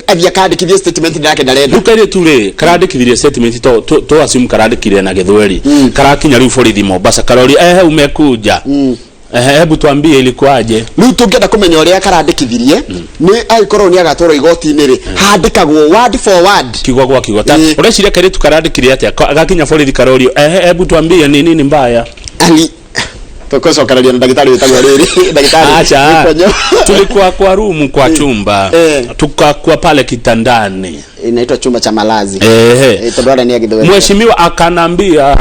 avia kandikithie statement ndake ndarenda dukaire ture karandikithie statement to assume karandikire na githweri karakinya riu borithi Mombasa karori umekuja hebu tuambie ilikuwaje riu tungenda kumenya uria karandikithirie ni aikorwo ni agatwaro igoti-ini ri handikagwo word for word kigwa gwa kigota ureciria kare tukarandikire atia agakinya borithi karori hebu tuambie ni nini mbaya ali tokoso karadia na daktari wetagwa riri daktari acha tulikuwa kwa room kwa chumba tukakuwa pale kitandani inaitwa chumba cha malazi tondora ni agithwe mheshimiwa akanambia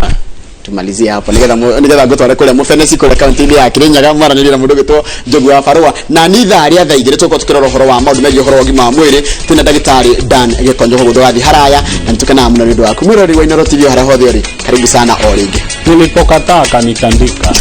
tumalizie hapo nigetha ngotwara kuria mufenesi kuria county ya Kirinyaga maranirira mundu gitwo Njogu wa Barua na nitha aria thaigire tuko tukirora horo wa maundu megie horo wa ma mwiri tuna daktari Dan Gikonjo gutwathi haraya na tukana muno ndu waku mwirori wa Inoro TV hara hothe ori karibu sana oringi nilipokataa kanitandika